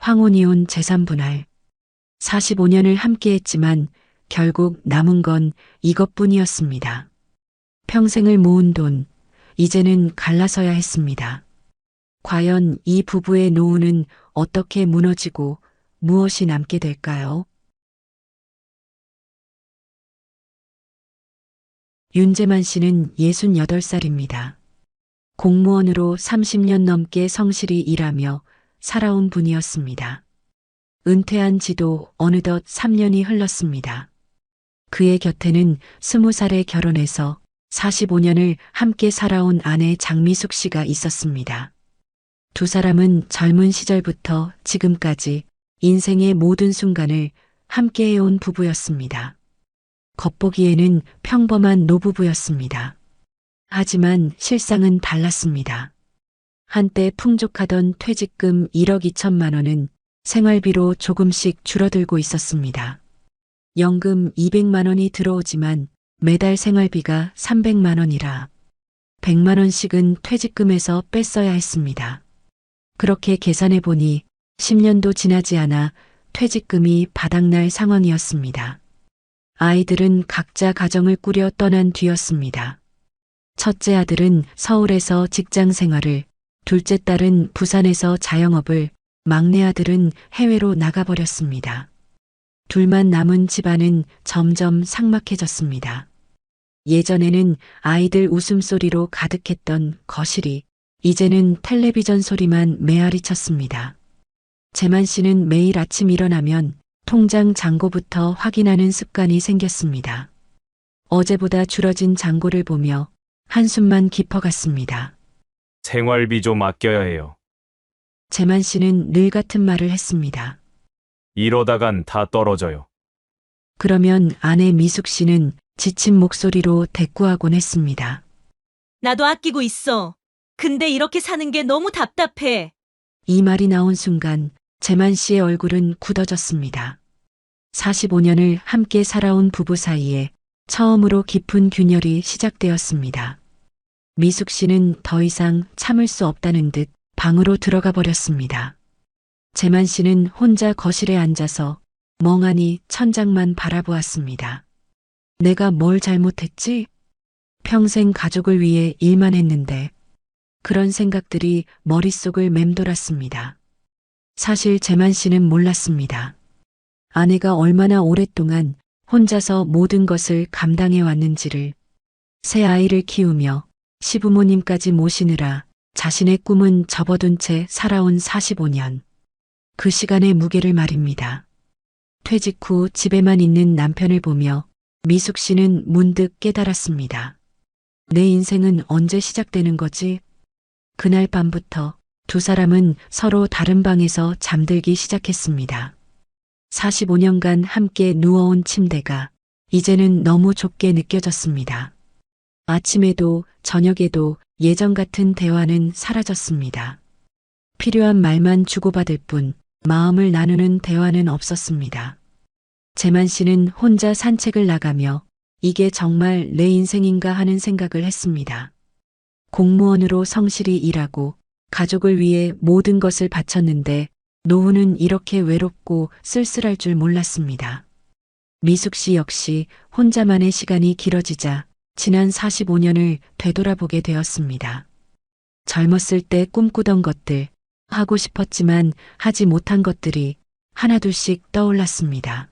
황혼이혼 재산분할. 45년을 함께했지만 결국 남은 건 이것뿐이었습니다. 평생을 모은 돈, 이제는 갈라서야 했습니다. 과연 이 부부의 노후는 어떻게 무너지고 무엇이 남게 될까요? 윤재만 씨는 68살입니다. 공무원으로 30년 넘게 성실히 일하며 살아온 분이었습니다. 은퇴한 지도 어느덧 3년이 흘렀습니다. 그의 곁에는 20살에 결혼해서 45년을 함께 살아온 아내 장미숙 씨가 있었습니다. 두 사람은 젊은 시절부터 지금까지 인생의 모든 순간을 함께 해온 부부였습니다. 겉보기에는 평범한 노부부였습니다. 하지만 실상은 달랐습니다. 한때 풍족하던 퇴직금 1억 2천만 원은 생활비로 조금씩 줄어들고 있었습니다. 연금 200만 원이 들어오지만 매달 생활비가 300만 원이라 100만 원씩은 퇴직금에서 뺐어야 했습니다. 그렇게 계산해 보니 10년도 지나지 않아 퇴직금이 바닥날 상황이었습니다. 아이들은 각자 가정을 꾸려 떠난 뒤였습니다. 첫째 아들은 서울에서 직장 생활을, 둘째 딸은 부산에서 자영업을, 막내 아들은 해외로 나가버렸습니다. 둘만 남은 집안은 점점 삭막해졌습니다. 예전에는 아이들 웃음소리로 가득했던 거실이 이제는 텔레비전 소리만 메아리 쳤습니다. 재만 씨는 매일 아침 일어나면 통장 잔고부터 확인하는 습관이 생겼습니다. 어제보다 줄어진 잔고를 보며 한숨만 깊어갔습니다. 생활비 좀 아껴야 해요. 재만 씨는 늘 같은 말을 했습니다. 이러다간 다 떨어져요. 그러면 아내 미숙 씨는 지친 목소리로 대꾸하곤 했습니다. 나도 아끼고 있어. 근데 이렇게 사는 게 너무 답답해. 이 말이 나온 순간 재만 씨의 얼굴은 굳어졌습니다. 45년을 함께 살아온 부부 사이에 처음으로 깊은 균열이 시작되었습니다. 미숙 씨는 더 이상 참을 수 없다는 듯 방으로 들어가 버렸습니다. 재만 씨는 혼자 거실에 앉아서 멍하니 천장만 바라보았습니다. 내가 뭘 잘못했지? 평생 가족을 위해 일만 했는데 그런 생각들이 머릿속을 맴돌았습니다. 사실 재만 씨는 몰랐습니다. 아내가 얼마나 오랫동안 혼자서 모든 것을 감당해 왔는지를, 새 아이를 키우며 시부모님까지 모시느라 자신의 꿈은 접어둔 채 살아온 45년. 그 시간의 무게를 말입니다. 퇴직 후 집에만 있는 남편을 보며 미숙 씨는 문득 깨달았습니다. 내 인생은 언제 시작되는 거지? 그날 밤부터 두 사람은 서로 다른 방에서 잠들기 시작했습니다. 45년간 함께 누워온 침대가 이제는 너무 좁게 느껴졌습니다. 아침에도 저녁에도 예전 같은 대화는 사라졌습니다. 필요한 말만 주고받을 뿐 마음을 나누는 대화는 없었습니다. 재만 씨는 혼자 산책을 나가며 이게 정말 내 인생인가 하는 생각을 했습니다. 공무원으로 성실히 일하고 가족을 위해 모든 것을 바쳤는데 노후는 이렇게 외롭고 쓸쓸할 줄 몰랐습니다. 미숙 씨 역시 혼자만의 시간이 길어지자 지난 45년을 되돌아보게 되었습니다. 젊었을 때 꿈꾸던 것들, 하고 싶었지만 하지 못한 것들이 하나둘씩 떠올랐습니다.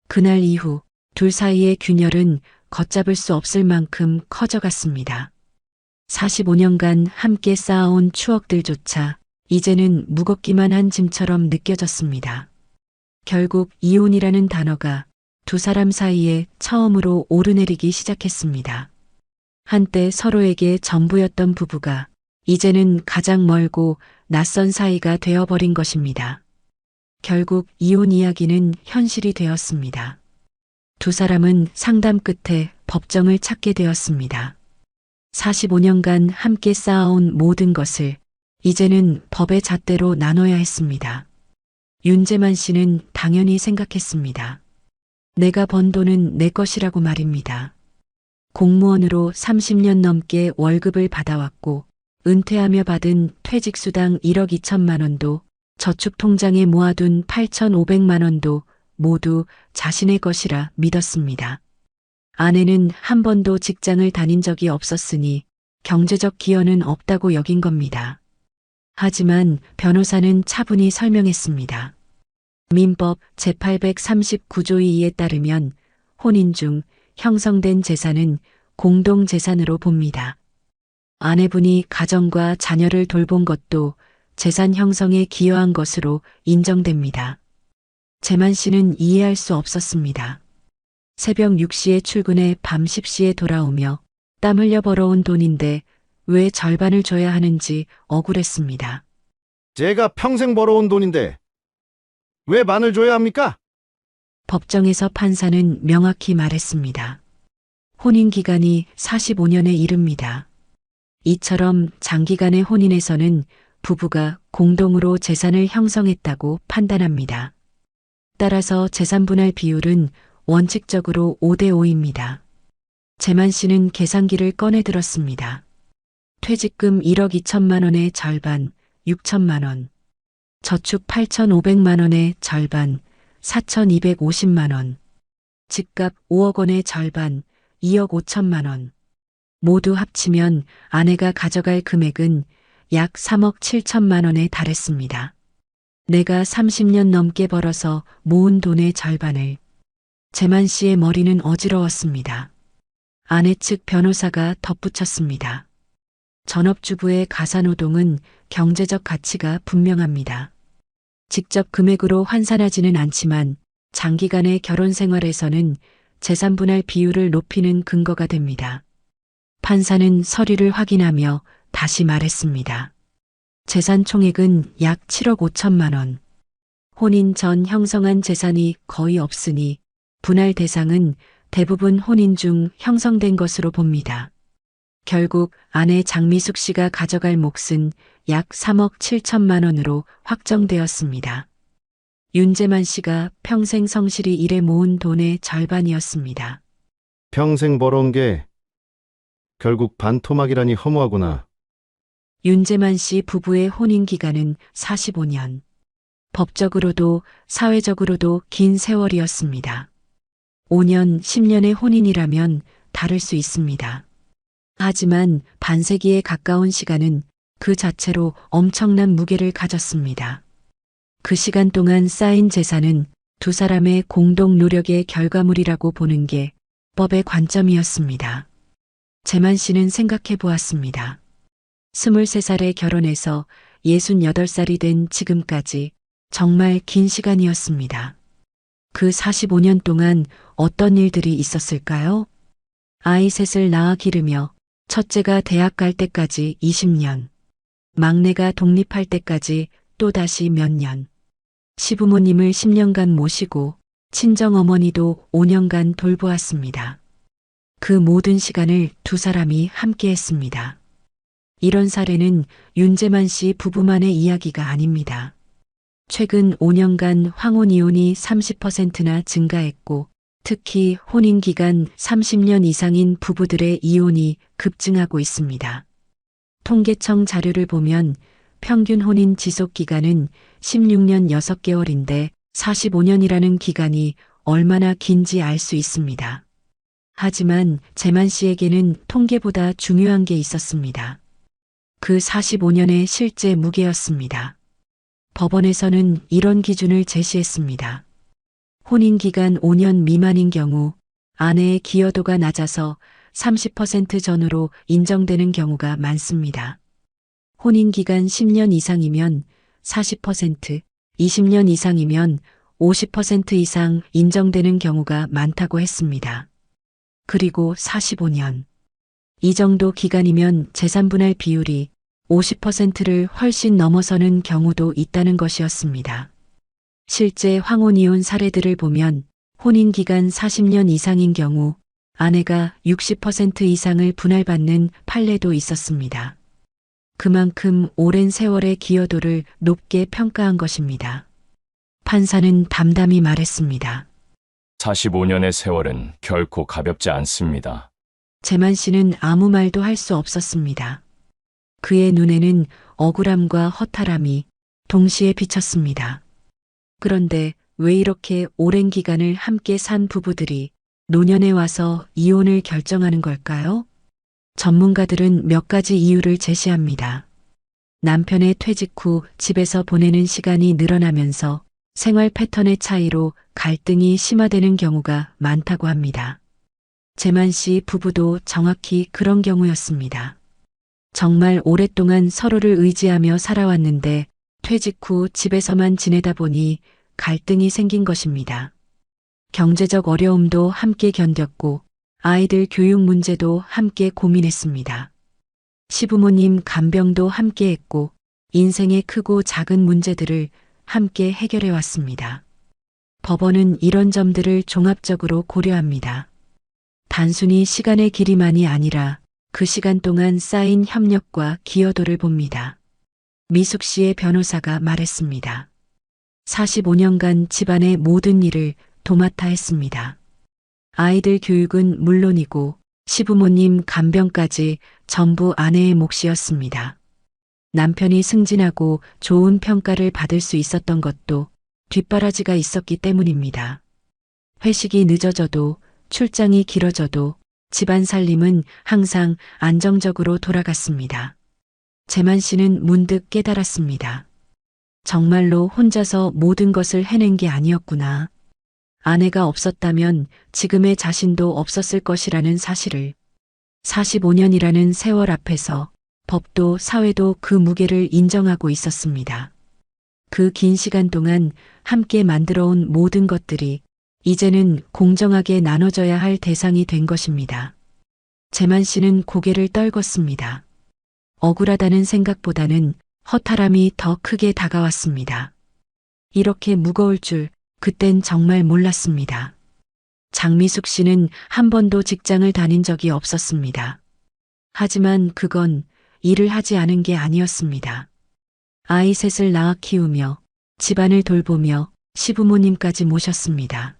그날 이후 둘 사이의 균열은 걷잡을 수 없을 만큼 커져갔습니다. 45년간 함께 쌓아온 추억들조차 이제는 무겁기만 한 짐처럼 느껴졌습니다. 결국 이혼이라는 단어가 두 사람 사이에 처음으로 오르내리기 시작했습니다. 한때 서로에게 전부였던 부부가 이제는 가장 멀고 낯선 사이가 되어버린 것입니다. 결국 이혼 이야기는 현실이 되었습니다. 두 사람은 상담 끝에 법정을 찾게 되었습니다. 45년간 함께 쌓아온 모든 것을 이제는 법의 잣대로 나눠야 했습니다. 윤재만 씨는 당연히 생각했습니다. 내가 번 돈은 내 것이라고 말입니다. 공무원으로 30년 넘게 월급을 받아왔고 은퇴하며 받은 퇴직수당 1억 2천만 원도 저축 통장에 모아둔 8,500만 원도 모두 자신의 것이라 믿었습니다. 아내는 한 번도 직장을 다닌 적이 없었으니 경제적 기여는 없다고 여긴 겁니다. 하지만 변호사는 차분히 설명했습니다. 민법 제839조 2에 따르면 혼인 중 형성된 재산은 공동재산으로 봅니다. 아내분이 가정과 자녀를 돌본 것도 재산 형성에 기여한 것으로 인정됩니다. 재만 씨는 이해할 수 없었습니다. 새벽 6시에 출근해 밤 10시에 돌아오며 땀 흘려 벌어온 돈인데 왜 절반을 줘야 하는지 억울했습니다. 제가 평생 벌어온 돈인데 왜 반을 줘야 합니까? 법정에서 판사는 명확히 말했습니다. 혼인 기간이 45년에 이릅니다. 이처럼 장기간의 혼인에서는 부부가 공동으로 재산을 형성했다고 판단합니다. 따라서 재산 분할 비율은 원칙적으로 5대5입니다. 재만 씨는 계산기를 꺼내 들었습니다. 퇴직금 1억 2천만 원의 절반, 6천만 원. 저축 8,500만 원의 절반, 4,250만 원. 집값 5억 원의 절반, 2억 5천만 원. 모두 합치면 아내가 가져갈 금액은 약 3억 7천만 원에 달했습니다. 내가 30년 넘게 벌어서 모은 돈의 절반을. 재만 씨의 머리는 어지러웠습니다. 아내 측 변호사가 덧붙였습니다. 전업주부의 가사노동은 경제적 가치가 분명합니다. 직접 금액으로 환산하지는 않지만 장기간의 결혼 생활에서는 재산 분할 비율을 높이는 근거가 됩니다. 판사는 서류를 확인하며 다시 말했습니다. 재산 총액은 약 7억 5천만 원. 혼인 전 형성한 재산이 거의 없으니 분할 대상은 대부분 혼인 중 형성된 것으로 봅니다. 결국 아내 장미숙 씨가 가져갈 몫은 약 3억 7천만 원으로 확정되었습니다. 윤재만 씨가 평생 성실히 일해 모은 돈의 절반이었습니다. 평생 벌어온 게 결국 반토막이라니 허무하구나. 윤재만 씨 부부의 혼인 기간은 45년. 법적으로도 사회적으로도 긴 세월이었습니다. 5년, 10년의 혼인이라면 다를 수 있습니다. 하지만 반세기에 가까운 시간은 그 자체로 엄청난 무게를 가졌습니다. 그 시간 동안 쌓인 재산은 두 사람의 공동 노력의 결과물이라고 보는 게 법의 관점이었습니다. 재만 씨는 생각해 보았습니다. 23살에 결혼해서 68살이 된 지금까지 정말 긴 시간이었습니다. 그 45년 동안 어떤 일들이 있었을까요? 아이 셋을 낳아 기르며 첫째가 대학 갈 때까지 20년, 막내가 독립할 때까지 또다시 몇 년, 시부모님을 10년간 모시고 친정어머니도 5년간 돌보았습니다. 그 모든 시간을 두 사람이 함께 했습니다. 이런 사례는 윤재만 씨 부부만의 이야기가 아닙니다. 최근 5년간 황혼 이혼이 30%나 증가했고 특히 혼인 기간 30년 이상인 부부들의 이혼이 급증하고 있습니다. 통계청 자료를 보면 평균 혼인 지속 기간은 16년 6개월인데 45년이라는 기간이 얼마나 긴지 알 수 있습니다. 하지만 재만 씨에게는 통계보다 중요한 게 있었습니다. 그 45년의 실제 무게였습니다. 법원에서는 이런 기준을 제시했습니다. 혼인 기간 5년 미만인 경우 아내의 기여도가 낮아서 30% 전후로 인정되는 경우가 많습니다. 혼인 기간 10년 이상이면 40%, 20년 이상이면 50% 이상 인정되는 경우가 많다고 했습니다. 그리고 45년. 이 정도 기간이면 재산 분할 비율이 50%를 훨씬 넘어서는 경우도 있다는 것이었습니다. 실제 황혼 이혼 사례들을 보면 혼인 기간 40년 이상인 경우 아내가 60% 이상을 분할받는 판례도 있었습니다. 그만큼 오랜 세월의 기여도를 높게 평가한 것입니다. 판사는 담담히 말했습니다. 45년의 세월은 결코 가볍지 않습니다. 재만 씨는 아무 말도 할 수 없었습니다. 그의 눈에는 억울함과 허탈함이 동시에 비쳤습니다. 그런데 왜 이렇게 오랜 기간을 함께 산 부부들이 노년에 와서 이혼을 결정하는 걸까요? 전문가들은 몇 가지 이유를 제시합니다. 남편의 퇴직 후 집에서 보내는 시간이 늘어나면서 생활 패턴의 차이로 갈등이 심화되는 경우가 많다고 합니다. 재만 씨 부부도 정확히 그런 경우였습니다. 정말 오랫동안 서로를 의지하며 살아왔는데 퇴직 후 집에서만 지내다 보니 갈등이 생긴 것입니다. 경제적 어려움도 함께 견뎠고 아이들 교육 문제도 함께 고민했습니다. 시부모님 간병도 함께 했고 인생의 크고 작은 문제들을 함께 해결해 왔습니다. 법원은 이런 점들을 종합적으로 고려합니다. 단순히 시간의 길이만이 아니라 그 시간 동안 쌓인 협력과 기여도를 봅니다. 미숙 씨의 변호사가 말했습니다. 45년간 집안의 모든 일을 도맡아 했습니다. 아이들 교육은 물론이고 시부모님 간병까지 전부 아내의 몫이었습니다. 남편이 승진하고 좋은 평가를 받을 수 있었던 것도 뒷바라지가 있었기 때문입니다. 회식이 늦어져도 출장이 길어져도 집안 살림은 항상 안정적으로 돌아갔습니다. 재만 씨는 문득 깨달았습니다. 정말로 혼자서 모든 것을 해낸 게 아니었구나. 아내가 없었다면 지금의 자신도 없었을 것이라는 사실을 45년이라는 세월 앞에서 법도 사회도 그 무게를 인정하고 있었습니다. 그 긴 시간 동안 함께 만들어온 모든 것들이 이제는 공정하게 나눠져야 할 대상이 된 것입니다. 재만 씨는 고개를 떨궜습니다. 억울하다는 생각보다는 허탈함이 더 크게 다가왔습니다. 이렇게 무거울 줄 그땐 정말 몰랐습니다. 장미숙 씨는 한 번도 직장을 다닌 적이 없었습니다. 하지만 그건 일을 하지 않은 게 아니었습니다. 아이 셋을 낳아 키우며 집안을 돌보며 시부모님까지 모셨습니다.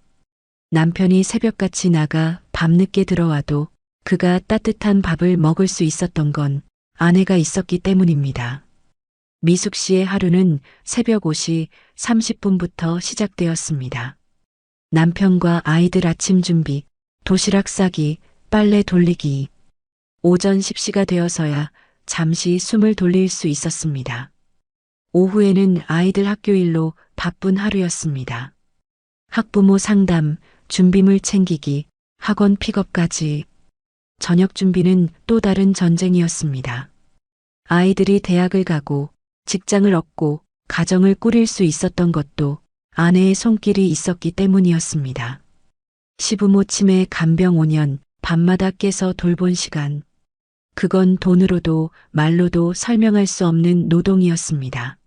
남편이 새벽같이 나가 밤늦게 들어와도 그가 따뜻한 밥을 먹을 수 있었던 건 아내가 있었기 때문입니다. 미숙 씨의 하루는 새벽 5시 30분부터 시작되었습니다. 남편과 아이들 아침 준비, 도시락 싸기, 빨래 돌리기. 오전 10시가 되어서야 잠시 숨을 돌릴 수 있었습니다. 오후에는 아이들 학교 일로 바쁜 하루였습니다. 학부모 상담, 준비물 챙기기, 학원 픽업까지. 저녁 준비는 또 다른 전쟁이었습니다. 아이들이 대학을 가고 직장을 얻고 가정을 꾸릴 수 있었던 것도 아내의 손길이 있었기 때문이었습니다. 시부모 치매 간병 5년, 밤마다 깨서 돌본 시간. 그건 돈으로도 말로도 설명할 수 없는 노동이었습니다.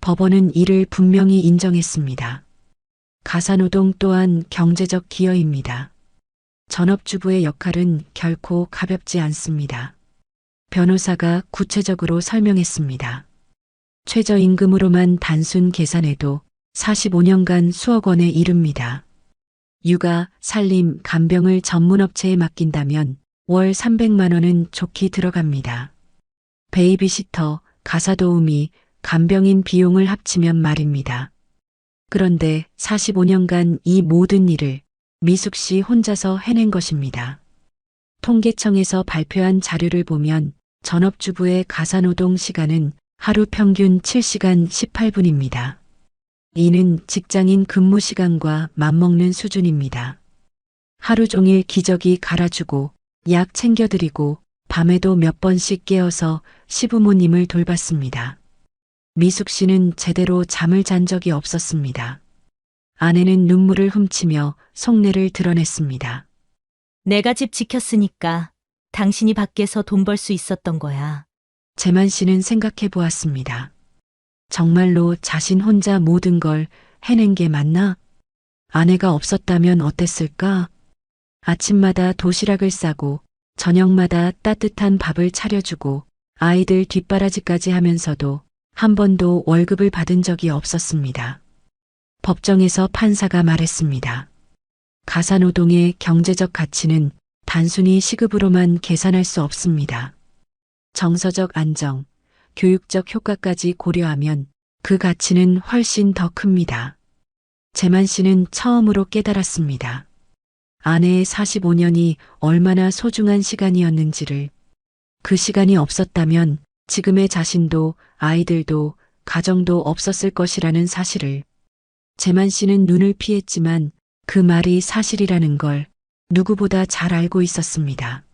법원은 이를 분명히 인정했습니다. 가사노동 또한 경제적 기여입니다. 전업주부의 역할은 결코 가볍지 않습니다. 변호사가 구체적으로 설명했습니다. 최저임금으로만 단순 계산해도 45년간 수억 원에 이릅니다. 육아, 살림, 간병을 전문업체에 맡긴다면 월 300만 원은 좋게 들어갑니다. 베이비시터, 가사도우미, 간병인 비용을 합치면 말입니다. 그런데 45년간 이 모든 일을 미숙 씨 혼자서 해낸 것입니다. 통계청에서 발표한 자료를 보면 전업주부의 가사노동 시간은 하루 평균 7시간 18분입니다. 이는 직장인 근무 시간과 맞먹는 수준입니다. 하루 종일 기저귀 갈아주고 약 챙겨드리고 밤에도 몇 번씩 깨어서 시부모님을 돌봤습니다. 미숙 씨는 제대로 잠을 잔 적이 없었습니다. 아내는 눈물을 훔치며 속내를 드러냈습니다. 내가 집 지켰으니까 당신이 밖에서 돈 벌 수 있었던 거야. 재만 씨는 생각해 보았습니다. 정말로 자신 혼자 모든 걸 해낸 게 맞나? 아내가 없었다면 어땠을까? 아침마다 도시락을 싸고 저녁마다 따뜻한 밥을 차려주고 아이들 뒷바라지까지 하면서도 한 번도 월급을 받은 적이 없었습니다. 법정에서 판사가 말했습니다. 가사노동의 경제적 가치는 단순히 시급으로만 계산할 수 없습니다. 정서적 안정, 교육적 효과까지 고려하면 그 가치는 훨씬 더 큽니다. 재만 씨는 처음으로 깨달았습니다. 아내의 45년이 얼마나 소중한 시간이었는지를. 그 시간이 없었다면 지금의 자신도 아이들도 가정도 없었을 것이라는 사실을. 재만 씨는 눈을 피했지만 그 말이 사실이라는 걸 누구보다 잘 알고 있었습니다.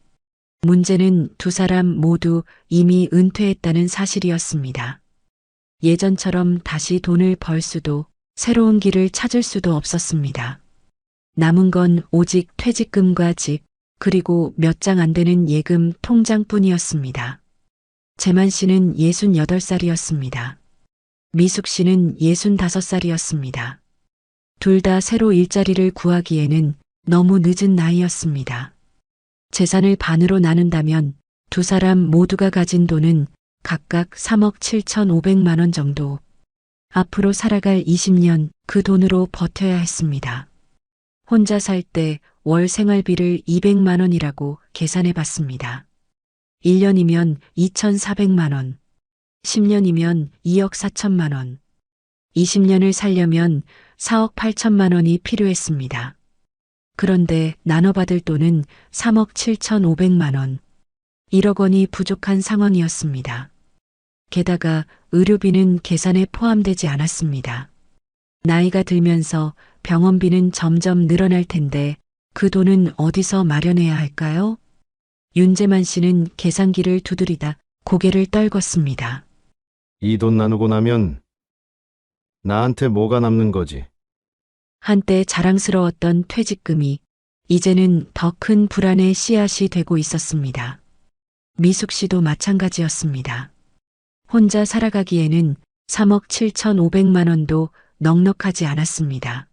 문제는 두 사람 모두 이미 은퇴했다는 사실이었습니다. 예전처럼 다시 돈을 벌 수도 새로운 길을 찾을 수도 없었습니다. 남은 건 오직 퇴직금과 집, 그리고 몇 장 안 되는 예금 통장뿐이었습니다. 재만 씨는 68살이었습니다. 미숙 씨는 65살이었습니다. 둘 다 새로 일자리를 구하기에는 너무 늦은 나이였습니다. 재산을 반으로 나눈다면 두 사람 모두가 가진 돈은 각각 3억 7,500만 원 정도. 앞으로 살아갈 20년 그 돈으로 버텨야 했습니다. 혼자 살 때 월 생활비를 200만 원이라고 계산해 봤습니다. 1년이면 2,400만 원, 10년이면 2억 4천만 원, 20년을 살려면 4억 8천만 원이 필요했습니다. 그런데 나눠받을 돈은 3억 7,500만 원, 1억 원이 부족한 상황이었습니다. 게다가 의료비는 계산에 포함되지 않았습니다. 나이가 들면서 병원비는 점점 늘어날 텐데 그 돈은 어디서 마련해야 할까요? 윤재만 씨는 계산기를 두드리다 고개를 떨궜습니다. 이 돈 나누고 나면 나한테 뭐가 남는 거지? 한때 자랑스러웠던 퇴직금이 이제는 더 큰 불안의 씨앗이 되고 있었습니다. 미숙 씨도 마찬가지였습니다. 혼자 살아가기에는 3억 7,500만 원도 넉넉하지 않았습니다.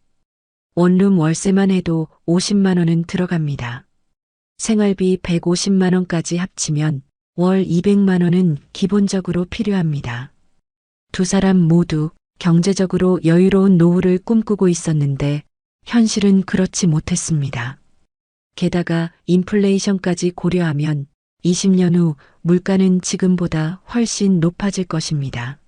원룸 월세만 해도 50만 원은 들어갑니다. 생활비 150만 원까지 합치면 월 200만 원은 기본적으로 필요합니다. 두 사람 모두 경제적으로 여유로운 노후를 꿈꾸고 있었는데 현실은 그렇지 못했습니다. 게다가 인플레이션까지 고려하면 20년 후 물가는 지금보다 훨씬 높아질 것입니다.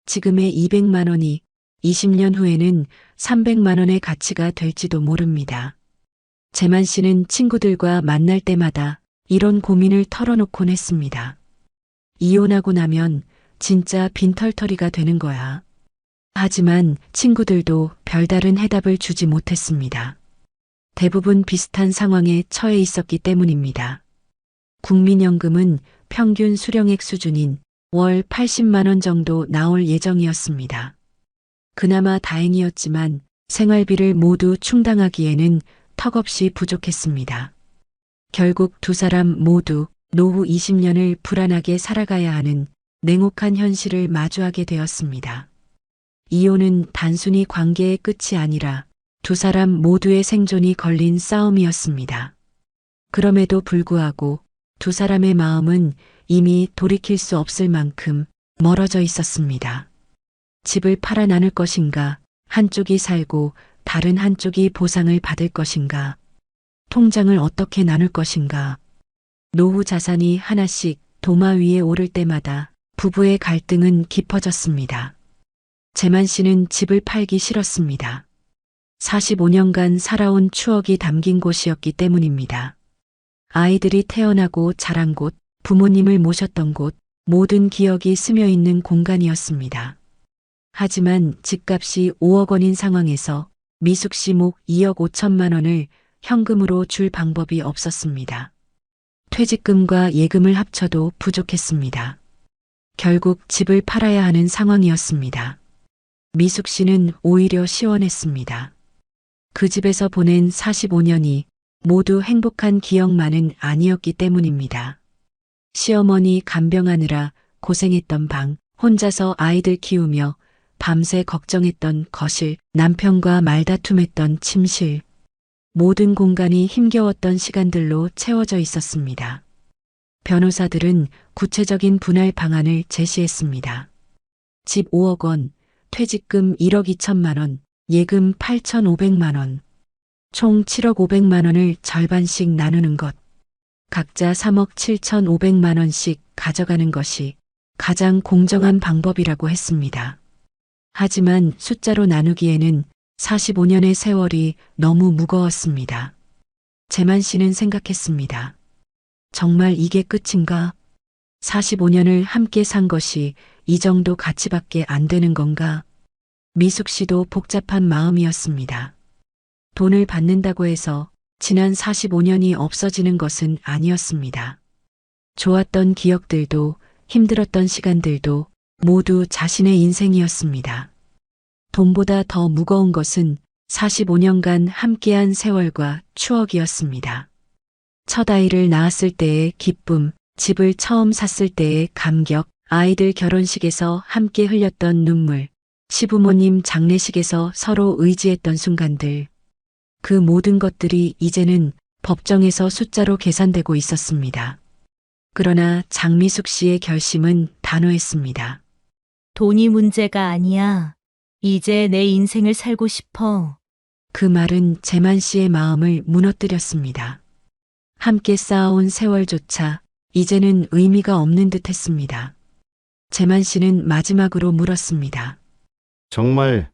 지금의 200만 원이 20년 후에는 300만 원의 가치가 될지도 모릅니다. 재만 씨는 친구들과 만날 때마다 이런 고민을 털어놓곤 했습니다. 이혼하고 나면 진짜 빈털터리가 되는 거야. 하지만 친구들도 별다른 해답을 주지 못했습니다. 대부분 비슷한 상황에 처해 있었기 때문입니다. 국민연금은 평균 수령액 수준인 월 80만 원 정도 나올 예정이었습니다. 그나마 다행이었지만 생활비를 모두 충당하기에는 턱없이 부족했습니다. 결국 두 사람 모두 노후 20년을 불안하게 살아가야 하는 냉혹한 현실을 마주하게 되었습니다. 이혼은 단순히 관계의 끝이 아니라 두 사람 모두의 생존이 걸린 싸움이었습니다. 그럼에도 불구하고 두 사람의 마음은 이미 돌이킬 수 없을 만큼 멀어져 있었습니다. 집을 팔아 나눌 것인가, 한쪽이 살고 다른 한쪽이 보상을 받을 것인가, 통장을 어떻게 나눌 것인가. 노후 자산이 하나씩 도마 위에 오를 때마다 부부의 갈등은 깊어졌습니다. 재만 씨는 집을 팔기 싫었습니다. 45년간 살아온 추억이 담긴 곳이었기 때문입니다. 아이들이 태어나고 자란 곳, 부모님을 모셨던 곳, 모든 기억이 스며 있는 공간이었습니다. 하지만 집값이 5억 원인 상황에서 미숙 씨 목 2억 5천만 원을 현금으로 줄 방법이 없었습니다. 퇴직금과 예금을 합쳐도 부족했습니다. 결국 집을 팔아야 하는 상황이었습니다. 미숙 씨는 오히려 시원했습니다. 그 집에서 보낸 45년이 모두 행복한 기억만은 아니었기 때문입니다. 시어머니 간병하느라 고생했던 방, 혼자서 아이들 키우며 밤새 걱정했던 거실, 남편과 말다툼했던 침실. 모든 공간이 힘겨웠던 시간들로 채워져 있었습니다. 변호사들은 구체적인 분할 방안을 제시했습니다. 집 5억 원, 퇴직금 1억 2천만 원, 예금 8,500만 원. 총 7억 500만 원을 절반씩 나누는 것. 각자 3억 7,500만 원씩 가져가는 것이 가장 공정한 방법이라고 했습니다. 하지만 숫자로 나누기에는 45년의 세월이 너무 무거웠습니다. 재만 씨는 생각했습니다. 정말 이게 끝인가? 45년을 함께 산 것이 이 정도 가치밖에 안 되는 건가? 미숙 씨도 복잡한 마음이었습니다. 돈을 받는다고 해서 지난 45년이 없어지는 것은 아니었습니다. 좋았던 기억들도 힘들었던 시간들도 모두 자신의 인생이었습니다. 돈보다 더 무거운 것은 45년간 함께한 세월과 추억이었습니다. 첫 아이를 낳았을 때의 기쁨, 집을 처음 샀을 때의 감격, 아이들 결혼식에서 함께 흘렸던 눈물, 시부모님 장례식에서 서로 의지했던 순간들. 그 모든 것들이 이제는 법정에서 숫자로 계산되고 있었습니다. 그러나 장미숙 씨의 결심은 단호했습니다. 돈이 문제가 아니야. 이제 내 인생을 살고 싶어. 그 말은 재만 씨의 마음을 무너뜨렸습니다. 함께 쌓아온 세월조차 이제는 의미가 없는 듯 했습니다. 재만 씨는 마지막으로 물었습니다. 정말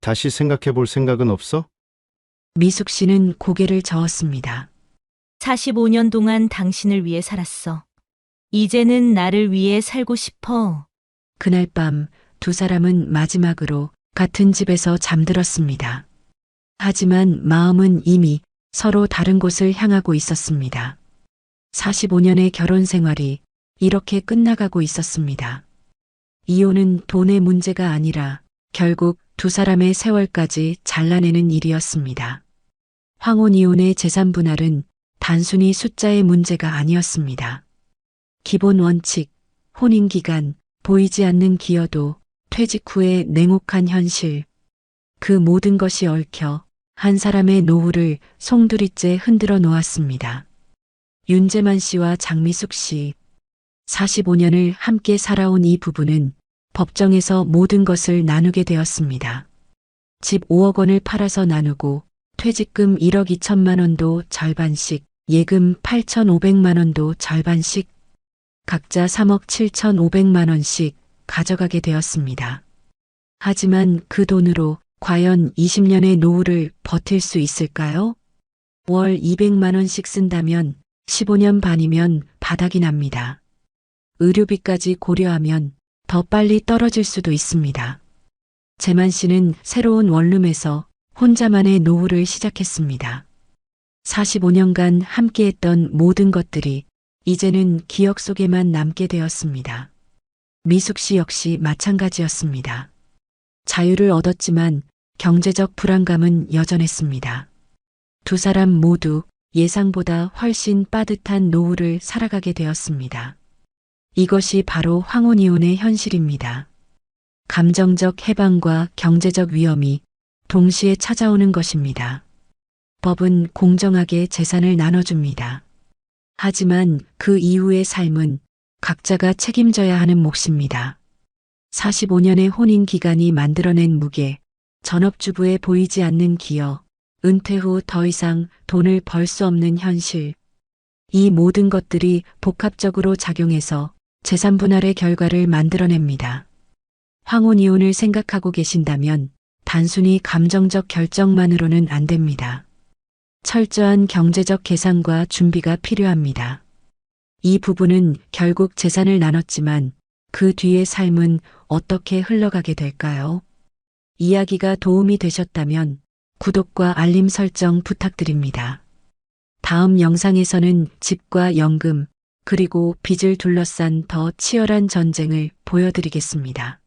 다시 생각해 볼 생각은 없어? 미숙 씨는 고개를 저었습니다. 45년 동안 당신을 위해 살았어. 이제는 나를 위해 살고 싶어. 그날 밤 두 사람은 마지막으로 같은 집에서 잠들었습니다. 하지만 마음은 이미 서로 다른 곳을 향하고 있었습니다. 45년의 결혼 생활이 이렇게 끝나가고 있었습니다. 이혼은 돈의 문제가 아니라 결국 두 사람의 세월까지 잘라내는 일이었습니다. 황혼 이혼의 재산 분할은 단순히 숫자의 문제가 아니었습니다. 기본 원칙, 혼인 기간, 보이지 않는 기여도, 퇴직 후의 냉혹한 현실. 그 모든 것이 얽혀 한 사람의 노후를 송두리째 흔들어 놓았습니다. 윤재만 씨와 장미숙 씨. 45년을 함께 살아온 이 부부는 법정에서 모든 것을 나누게 되었습니다. 집 5억 원을 팔아서 나누고 퇴직금 1억 2천만 원도 절반씩, 예금 8,500만 원도 절반씩, 각자 3억 7,500만 원씩 가져가게 되었습니다. 하지만 그 돈으로 과연 20년의 노후를 버틸 수 있을까요? 월 200만 원씩 쓴다면 15년 반이면 바닥이 납니다. 의료비까지 고려하면 더 빨리 떨어질 수도 있습니다. 재만 씨는 새로운 원룸에서 혼자만의 노후를 시작했습니다. 45년간 함께했던 모든 것들이 이제는 기억 속에만 남게 되었습니다. 미숙 씨 역시 마찬가지였습니다. 자유를 얻었지만 경제적 불안감은 여전했습니다. 두 사람 모두 예상보다 훨씬 빠듯한 노후를 살아가게 되었습니다. 이것이 바로 황혼이혼의 현실입니다. 감정적 해방과 경제적 위험이 동시에 찾아오는 것입니다. 법은 공정하게 재산을 나눠줍니다. 하지만 그 이후의 삶은 각자가 책임져야 하는 몫입니다. 45년의 혼인 기간이 만들어낸 무게, 전업주부의 보이지 않는 기여, 은퇴 후 더 이상 돈을 벌 수 없는 현실. 이 모든 것들이 복합적으로 작용해서 재산 분할의 결과를 만들어냅니다. 황혼이혼을 생각하고 계신다면 단순히 감정적 결정만으로는 안 됩니다. 철저한 경제적 계산과 준비가 필요합니다. 이 부부는 결국 재산을 나눴지만 그 뒤의 삶은 어떻게 흘러가게 될까요? 이야기가 도움이 되셨다면 구독과 알림 설정 부탁드립니다. 다음 영상에서는 집과 연금, 그리고 빚을 둘러싼 더 치열한 전쟁을 보여드리겠습니다.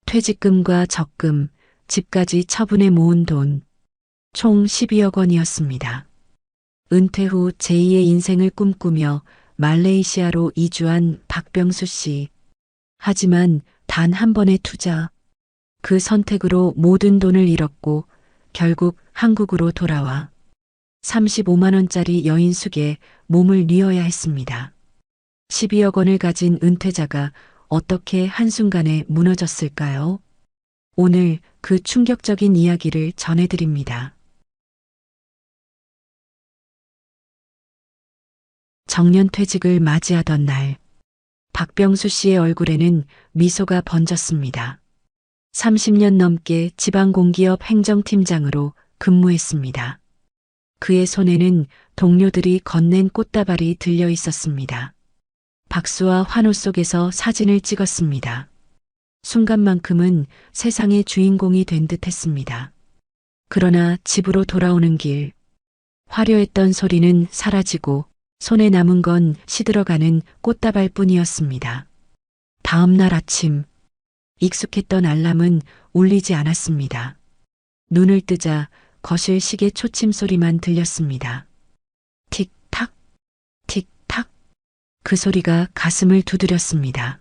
퇴직금과 적금, 집까지 처분해 모은 돈, 총 12억 원이었습니다. 은퇴 후 제2의 인생을 꿈꾸며 말레이시아로 이주한 박병수 씨. 하지만 단 한 번의 투자, 그 선택으로 모든 돈을 잃었고 결국 한국으로 돌아와 35만 원짜리 여인숙에 몸을 뉘어야 했습니다. 12억 원을 가진 은퇴자가 어떻게 한순간에 무너졌을까요? 오늘 그 충격적인 이야기를 전해드립니다. 정년퇴직을 맞이하던 날, 박병수 씨의 얼굴에는 미소가 번졌습니다. 30년 넘게 지방공기업 행정팀장으로 근무했습니다. 그의 손에는 동료들이 건넨 꽃다발이 들려 있었습니다. 박수와 환호 속에서 사진을 찍었습니다. 순간만큼은 세상의 주인공이 된 듯 했습니다. 그러나 집으로 돌아오는 길, 화려했던 소리는 사라지고 손에 남은 건 시들어가는 꽃다발 뿐이었습니다. 다음 날 아침, 익숙했던 알람은 울리지 않았습니다. 눈을 뜨자 거실 시계 초침 소리만 들렸습니다. 틱탁, 틱탁. 그 소리가 가슴을 두드렸습니다.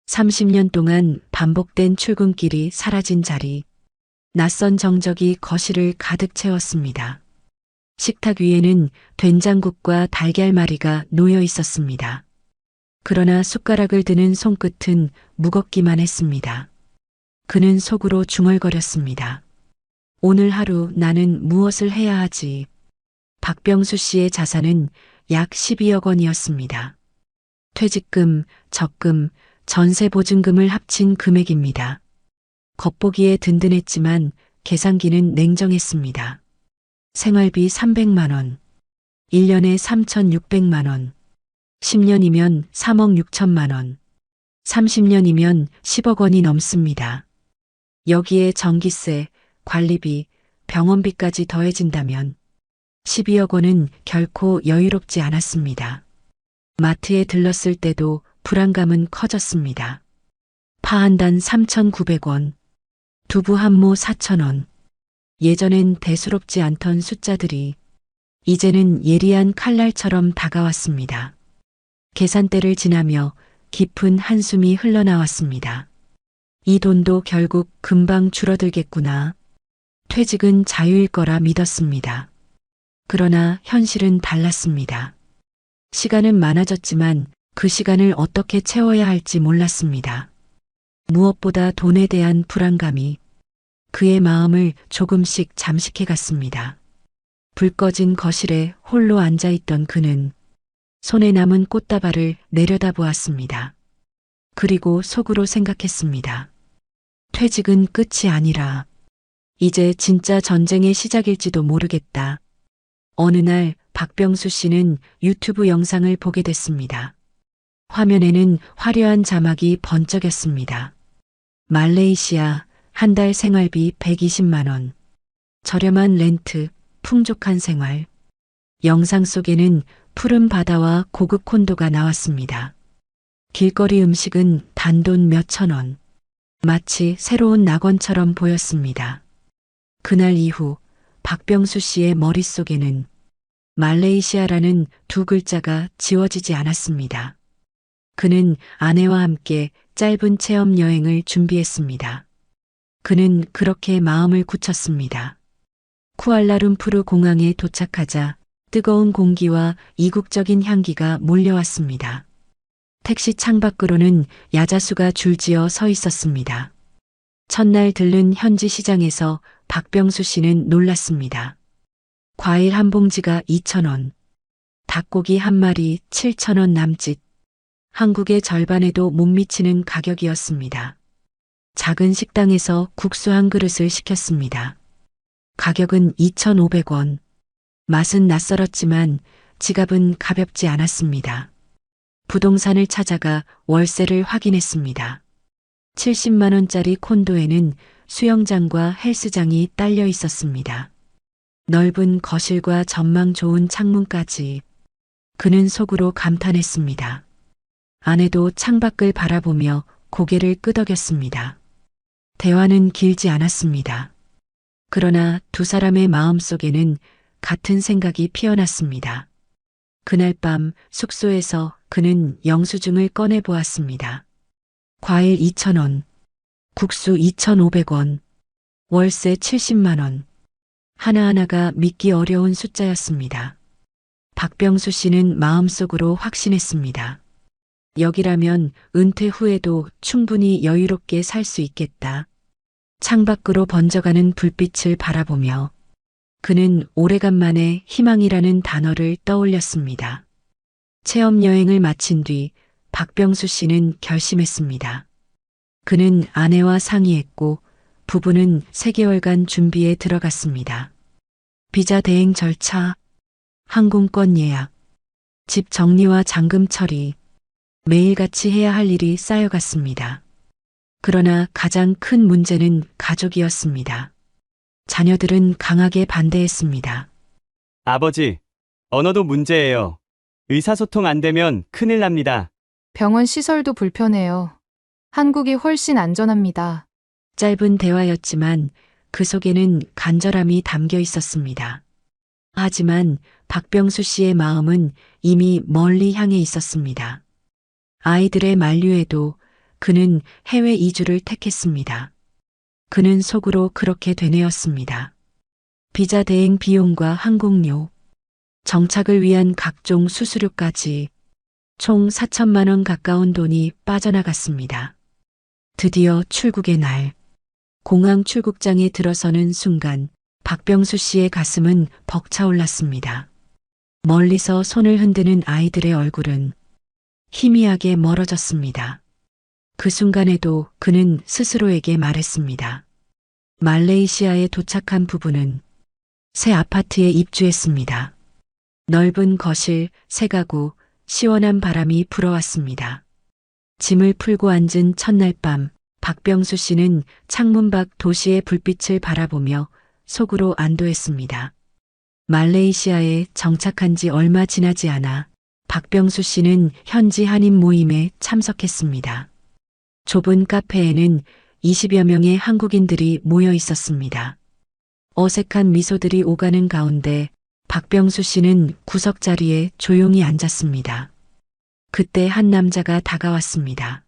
30년 동안 반복된 출근길이 사라진 자리, 낯선 정적이 거실을 가득 채웠습니다. 식탁 위에는 된장국과 달걀말이가 놓여 있었습니다. 그러나 숟가락을 드는 손끝은 무겁기만 했습니다. 그는 속으로 중얼거렸습니다. 오늘 하루 나는 무엇을 해야 하지? 박병수 씨의 자산은 약 12억 원이었습니다. 퇴직금, 적금, 전세 보증금을 합친 금액입니다. 겉보기에 든든했지만 계산기는 냉정했습니다. 생활비 300만 원, 1년에 3,600만 원, 10년이면 3억 6천만 원, 30년이면 10억 원이 넘습니다. 여기에 전기세, 관리비, 병원비까지 더해진다면 12억 원은 결코 여유롭지 않았습니다. 마트에 들렀을 때도 불안감은 커졌습니다. 파 한 단 3,900원, 두부 한 모 4,000원. 예전엔 대수롭지 않던 숫자들이 이제는 예리한 칼날처럼 다가왔습니다. 계산대를 지나며 깊은 한숨이 흘러나왔습니다. 이 돈도 결국 금방 줄어들겠구나. 퇴직은 자유일 거라 믿었습니다. 그러나 현실은 달랐습니다. 시간은 많아졌지만 그 시간을 어떻게 채워야 할지 몰랐습니다. 무엇보다 돈에 대한 불안감이 그의 마음을 조금씩 잠식해 갔습니다. 불 꺼진 거실에 홀로 앉아있던 그는 손에 남은 꽃다발을 내려다보았습니다. 그리고 속으로 생각했습니다. 퇴직은 끝이 아니라 이제 진짜 전쟁의 시작일지도 모르겠다. 어느 날 박병수 씨는 유튜브 영상을 보게 됐습니다. 화면에는 화려한 자막이 번쩍였습니다. 말레이시아 한 달 생활비 120만 원. 저렴한 렌트, 풍족한 생활. 영상 속에는 푸른 바다와 고급 콘도가 나왔습니다. 길거리 음식은 단돈 몇천 원. 마치 새로운 낙원처럼 보였습니다. 그날 이후 박병수 씨의 머릿속에는 말레이시아라는 두 글자가 지워지지 않았습니다. 그는 아내와 함께 짧은 체험 여행을 준비했습니다. 그는 그렇게 마음을 굳혔습니다. 쿠알라룸푸르 공항에 도착하자 뜨거운 공기와 이국적인 향기가 몰려왔습니다. 택시 창밖으로는 야자수가 줄지어 서 있었습니다. 첫날 들른 현지 시장에서 박병수 씨는 놀랐습니다. 과일 한 봉지가 2,000원, 닭고기 한 마리 7,000원 남짓, 한국의 절반에도 못 미치는 가격이었습니다. 작은 식당에서 국수 한 그릇을 시켰습니다. 가격은 2,500원. 맛은 낯설었지만 지갑은 가볍지 않았습니다. 부동산을 찾아가 월세를 확인했습니다. 70만 원짜리 콘도에는 수영장과 헬스장이 딸려 있었습니다. 넓은 거실과 전망 좋은 창문까지. 그는 속으로 감탄했습니다. 아내도 창밖을 바라보며 고개를 끄덕였습니다. 대화는 길지 않았습니다. 그러나 두 사람의 마음속에는 같은 생각이 피어났습니다. 그날 밤 숙소에서 그는 영수증을 꺼내 보았습니다. 과일 2,000원, 국수 2,500원, 월세 70만 원. 하나하나가 믿기 어려운 숫자였습니다. 박병수 씨는 마음속으로 확신했습니다. 여기라면 은퇴 후에도 충분히 여유롭게 살 수 있겠다. 창밖으로 번져가는 불빛을 바라보며 그는 오래간만에 희망이라는 단어를 떠올렸습니다. 체험 여행을 마친 뒤 박병수 씨는 결심했습니다. 그는 아내와 상의했고 부부는 3개월간 준비에 들어갔습니다. 비자 대행 절차, 항공권 예약, 집 정리와 잔금 처리, 매일같이 해야 할 일이 쌓여갔습니다. 그러나 가장 큰 문제는 가족이었습니다. 자녀들은 강하게 반대했습니다. 아버지, 언어도 문제예요. 의사소통 안 되면 큰일 납니다. 병원 시설도 불편해요. 한국이 훨씬 안전합니다. 짧은 대화였지만 그 속에는 간절함이 담겨 있었습니다. 하지만 박병수 씨의 마음은 이미 멀리 향해 있었습니다. 아이들의 만류에도 그는 해외 이주를 택했습니다. 그는 속으로 그렇게 되뇌었습니다. 비자 대행 비용과 항공료, 정착을 위한 각종 수수료까지 총 4천만 원 가까운 돈이 빠져나갔습니다. 드디어 출국의 날, 공항 출국장에 들어서는 순간 박병수 씨의 가슴은 벅차올랐습니다. 멀리서 손을 흔드는 아이들의 얼굴은 희미하게 멀어졌습니다. 그 순간에도 그는 스스로에게 말했습니다. 말레이시아에 도착한 부부는 새 아파트에 입주했습니다. 넓은 거실, 새 가구, 시원한 바람이 불어왔습니다. 짐을 풀고 앉은 첫날 밤, 박병수 씨는 창문 밖 도시의 불빛을 바라보며 속으로 안도했습니다. 말레이시아에 정착한 지 얼마 지나지 않아 박병수 씨는 현지 한인 모임에 참석했습니다. 좁은 카페에는 20여 명의 한국인들이 모여 있었습니다. 어색한 미소들이 오가는 가운데 박병수 씨는 구석 자리에 조용히 앉았습니다. 그때 한 남자가 다가왔습니다.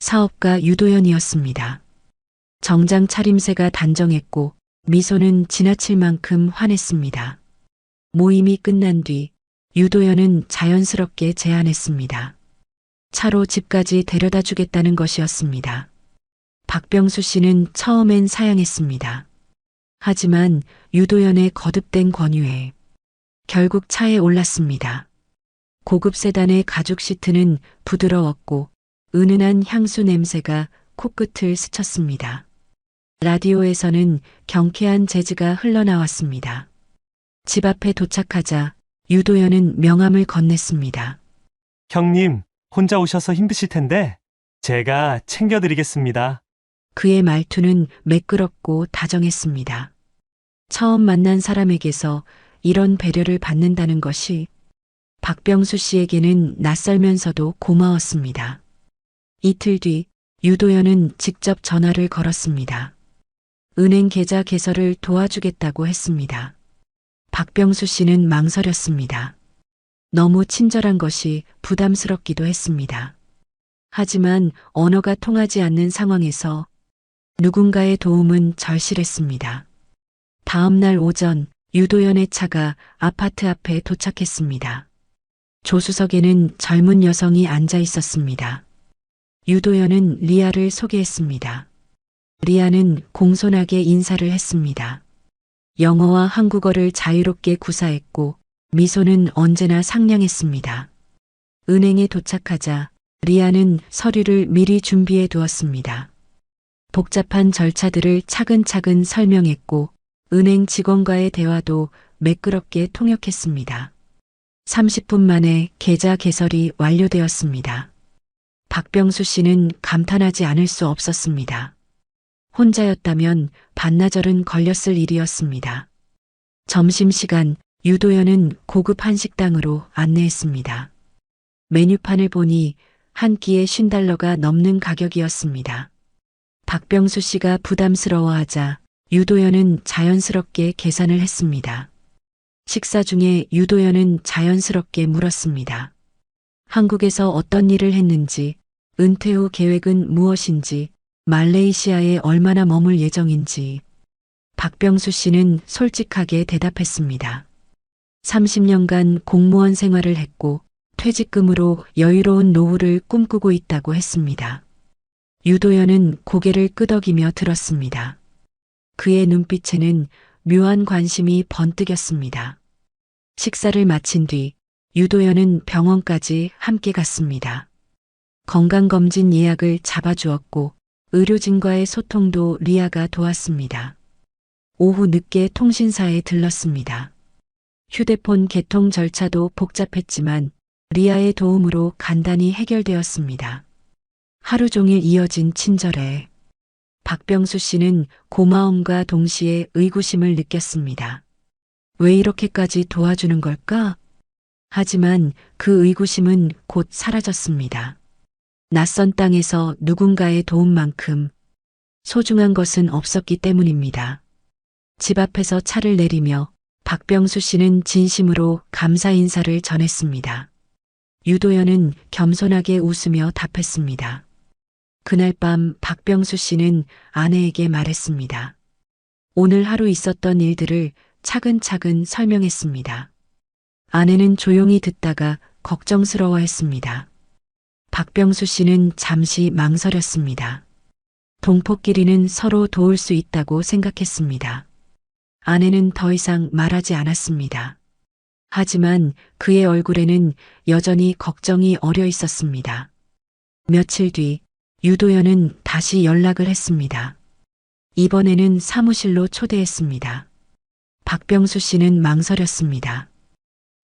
사업가 유도현이었습니다. 정장 차림새가 단정했고 미소는 지나칠 만큼 환했습니다. 모임이 끝난 뒤 유도현은 자연스럽게 제안했습니다. 차로 집까지 데려다 주겠다는 것이었습니다. 박병수 씨는 처음엔 사양했습니다. 하지만 유도현의 거듭된 권유에 결국 차에 올랐습니다. 고급 세단의 가죽 시트는 부드러웠고 은은한 향수 냄새가 코끝을 스쳤습니다. 라디오에서는 경쾌한 재즈가 흘러나왔습니다. 집 앞에 도착하자 유도현은 명함을 건넸습니다. 형님, 혼자 오셔서 힘드실 텐데 제가 챙겨드리겠습니다. 그의 말투는 매끄럽고 다정했습니다. 처음 만난 사람에게서 이런 배려를 받는다는 것이 박병수 씨에게는 낯설면서도 고마웠습니다. 이틀 뒤 유도현은 직접 전화를 걸었습니다. 은행 계좌 개설을 도와주겠다고 했습니다. 박병수 씨는 망설였습니다. 너무 친절한 것이 부담스럽기도 했습니다. 하지만 언어가 통하지 않는 상황에서 누군가의 도움은 절실했습니다. 다음 날 오전 유도현의 차가 아파트 앞에 도착했습니다. 조수석에는 젊은 여성이 앉아 있었습니다. 유도현은 리아를 소개했습니다. 리아는 공손하게 인사를 했습니다. 영어와 한국어를 자유롭게 구사했고 미소는 언제나 상냥했습니다. 은행에 도착하자 리아는 서류를 미리 준비해 두었습니다. 복잡한 절차들을 차근차근 설명했고 은행 직원과의 대화도 매끄럽게 통역했습니다. 30분 만에 계좌 개설이 완료되었습니다. 박병수 씨는 감탄하지 않을 수 없었습니다. 혼자였다면 반나절은 걸렸을 일이었습니다. 점심시간 유도현은 고급 한식당으로 안내했습니다. 메뉴판을 보니 한 끼에 $50가 넘는 가격이었습니다. 박병수 씨가 부담스러워하자 유도현은 자연스럽게 계산을 했습니다. 식사 중에 유도현은 자연스럽게 물었습니다. 한국에서 어떤 일을 했는지, 은퇴 후 계획은 무엇인지, 말레이시아에 얼마나 머물 예정인지. 박병수 씨는 솔직하게 대답했습니다. 30년간 공무원 생활을 했고 퇴직금으로 여유로운 노후를 꿈꾸고 있다고 했습니다. 유도현은 고개를 끄덕이며 들었습니다. 그의 눈빛에는 묘한 관심이 번뜩였습니다. 식사를 마친 뒤 유도현은 병원까지 함께 갔습니다. 건강검진 예약을 잡아주었고 의료진과의 소통도 리아가 도왔습니다. 오후 늦게 통신사에 들렀습니다. 휴대폰 개통 절차도 복잡했지만 리아의 도움으로 간단히 해결되었습니다. 하루 종일 이어진 친절에 박병수 씨는 고마움과 동시에 의구심을 느꼈습니다. 왜 이렇게까지 도와주는 걸까? 하지만 그 의구심은 곧 사라졌습니다. 낯선 땅에서 누군가의 도움만큼 소중한 것은 없었기 때문입니다. 집 앞에서 차를 내리며 박병수 씨는 진심으로 감사 인사를 전했습니다. 유도연은 겸손하게 웃으며 답했습니다. 그날 밤 박병수 씨는 아내에게 말했습니다. 오늘 하루 있었던 일들을 차근차근 설명했습니다. 아내는 조용히 듣다가 걱정스러워했습니다. 박병수 씨는 잠시 망설였습니다. 동포끼리는 서로 도울 수 있다고 생각했습니다. 아내는 더 이상 말하지 않았습니다. 하지만 그의 얼굴에는 여전히 걱정이 어려 있었습니다. 며칠 뒤 유도연은 다시 연락을 했습니다. 이번에는 사무실로 초대했습니다. 박병수 씨는 망설였습니다.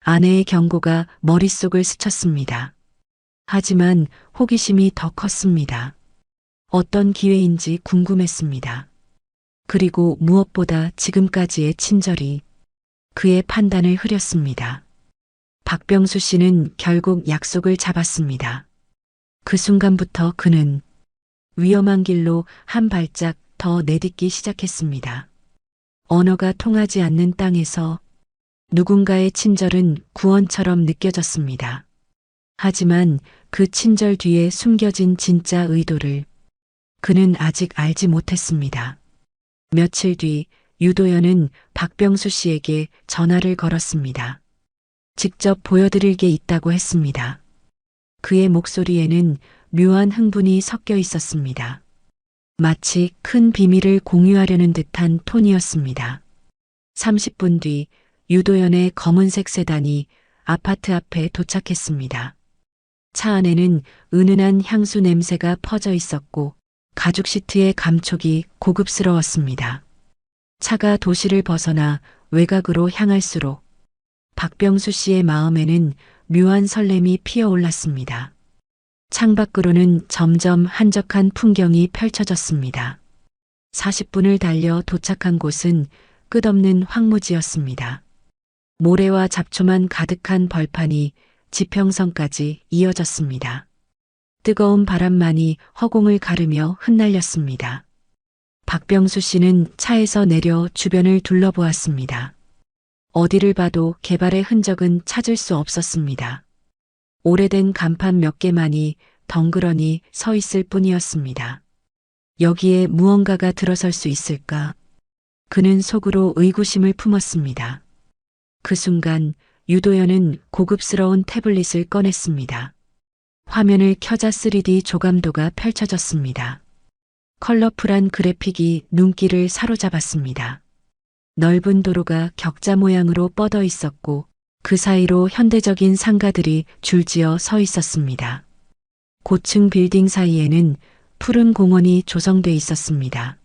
아내의 경고가 머릿속을 스쳤습니다. 하지만 호기심이 더 컸습니다. 어떤 기회인지 궁금했습니다. 그리고 무엇보다 지금까지의 친절이 그의 판단을 흐렸습니다. 박병수 씨는 결국 약속을 잡았습니다. 그 순간부터 그는 위험한 길로 한 발짝 더 내딛기 시작했습니다. 언어가 통하지 않는 땅에서 누군가의 친절은 구원처럼 느껴졌습니다. 하지만 그 친절 뒤에 숨겨진 진짜 의도를 그는 아직 알지 못했습니다. 며칠 뒤 유도연은 박병수 씨에게 전화를 걸었습니다. 직접 보여드릴 게 있다고 했습니다. 그의 목소리에는 묘한 흥분이 섞여 있었습니다. 마치 큰 비밀을 공유하려는 듯한 톤이었습니다. 30분 뒤 유도연의 검은색 세단이 아파트 앞에 도착했습니다. 차 안에는 은은한 향수 냄새가 퍼져 있었고 가죽 시트의 감촉이 고급스러웠습니다. 차가 도시를 벗어나 외곽으로 향할수록 박병수 씨의 마음에는 묘한 설렘이 피어올랐습니다. 창밖으로는 점점 한적한 풍경이 펼쳐졌습니다. 40분을 달려 도착한 곳은 끝없는 황무지였습니다. 모래와 잡초만 가득한 벌판이 지평선까지 이어졌습니다. 뜨거운 바람만이 허공을 가르며 흩날렸습니다. 박병수 씨는 차에서 내려 주변을 둘러보았습니다. 어디를 봐도 개발의 흔적은 찾을 수 없었습니다. 오래된 간판 몇 개만이 덩그러니 서 있을 뿐이었습니다. 여기에 무언가가 들어설 수 있을까? 그는 속으로 의구심을 품었습니다. 그 순간 유도연은 고급스러운 태블릿을 꺼냈습니다. 화면을 켜자 3D 조감도가 펼쳐졌습니다. 컬러풀한 그래픽이 눈길을 사로잡았습니다. 넓은 도로가 격자 모양으로 뻗어 있었고 그 사이로 현대적인 상가들이 줄지어 서 있었습니다. 고층 빌딩 사이에는 푸른 공원이 조성돼 있었습니다.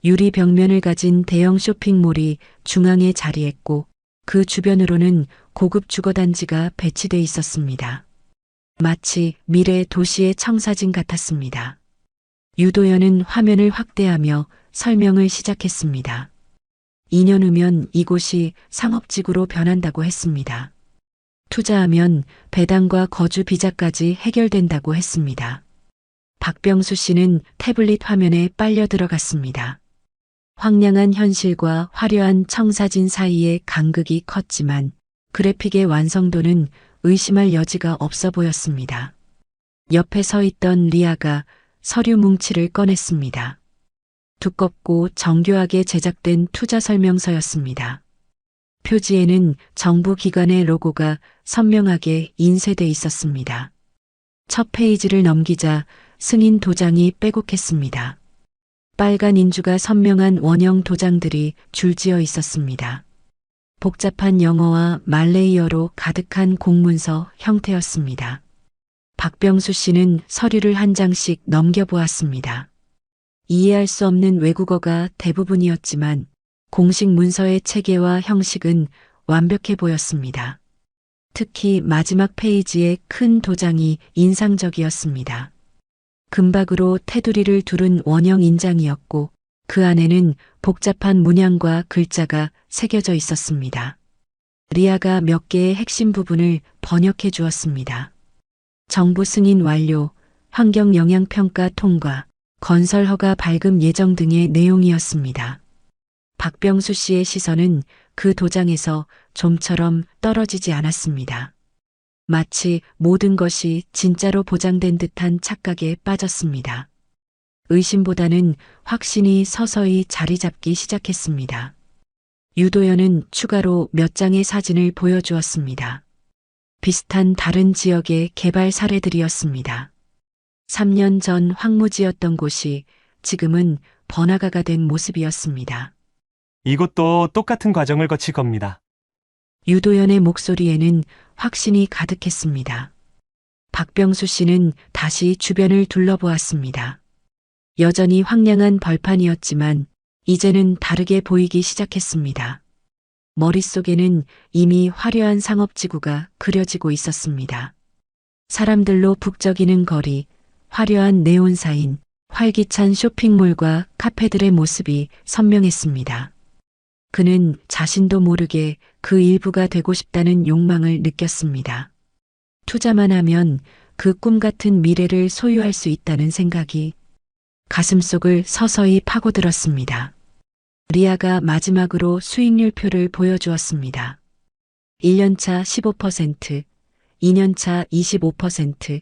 유리 벽면을 가진 대형 쇼핑몰이 중앙에 자리했고 그 주변으로는 고급 주거단지가 배치돼 있었습니다. 마치 미래 도시의 청사진 같았습니다. 유도연은 화면을 확대하며 설명을 시작했습니다. 2년 후면 이곳이 상업지구로 변한다고 했습니다. 투자하면 배당과 거주 비자까지 해결된다고 했습니다. 박병수 씨는 태블릿 화면에 빨려 들어갔습니다. 황량한 현실과 화려한 청사진 사이의 간극이 컸지만 그래픽의 완성도는 의심할 여지가 없어 보였습니다. 옆에 서 있던 리아가 서류 뭉치를 꺼냈습니다. 두껍고 정교하게 제작된 투자 설명서였습니다. 표지에는 정부 기관의 로고가 선명하게 인쇄돼 있었습니다. 첫 페이지를 넘기자 승인 도장이 빼곡했습니다. 빨간 인주가 선명한 원형 도장들이 줄지어 있었습니다. 복잡한 영어와 말레이어로 가득한 공문서 형태였습니다. 박병수 씨는 서류를 한 장씩 넘겨보았습니다. 이해할 수 없는 외국어가 대부분이었지만 공식 문서의 체계와 형식은 완벽해 보였습니다. 특히 마지막 페이지의 큰 도장이 인상적이었습니다. 금박으로 테두리를 두른 원형 인장이었고 그 안에는 복잡한 문양과 글자가 새겨져 있었습니다. 리아가 몇 개의 핵심 부분을 번역해 주었습니다. 정부 승인 완료, 환경 영향 평가 통과, 건설 허가 발급 예정 등의 내용이었습니다. 박병수 씨의 시선은 그 도장에서 좀처럼 떨어지지 않았습니다. 마치 모든 것이 진짜로 보장된 듯한 착각에 빠졌습니다. 의심보다는 확신이 서서히 자리 잡기 시작했습니다. 유도연은 추가로 몇 장의 사진을 보여주었습니다. 비슷한 다른 지역의 개발 사례들이었습니다. 3년 전 황무지였던 곳이 지금은 번화가가 된 모습이었습니다. 이곳도 똑같은 과정을 거칠 겁니다. 유도연의 목소리에는 확신이 가득했습니다. 박병수 씨는 다시 주변을 둘러보았습니다. 여전히 황량한 벌판이었지만 이제는 다르게 보이기 시작했습니다. 머릿속에는 이미 화려한 상업지구가 그려지고 있었습니다. 사람들로 북적이는 거리, 화려한 네온사인, 활기찬 쇼핑몰과 카페들의 모습이 선명했습니다. 그는 자신도 모르게 그 일부가 되고 싶다는 욕망을 느꼈습니다. 투자만 하면 그 꿈 같은 미래를 소유할 수 있다는 생각이 가슴속을 서서히 파고들었습니다. 리아가 마지막으로 수익률표를 보여주었습니다. 1년차 15%, 2년차 25%,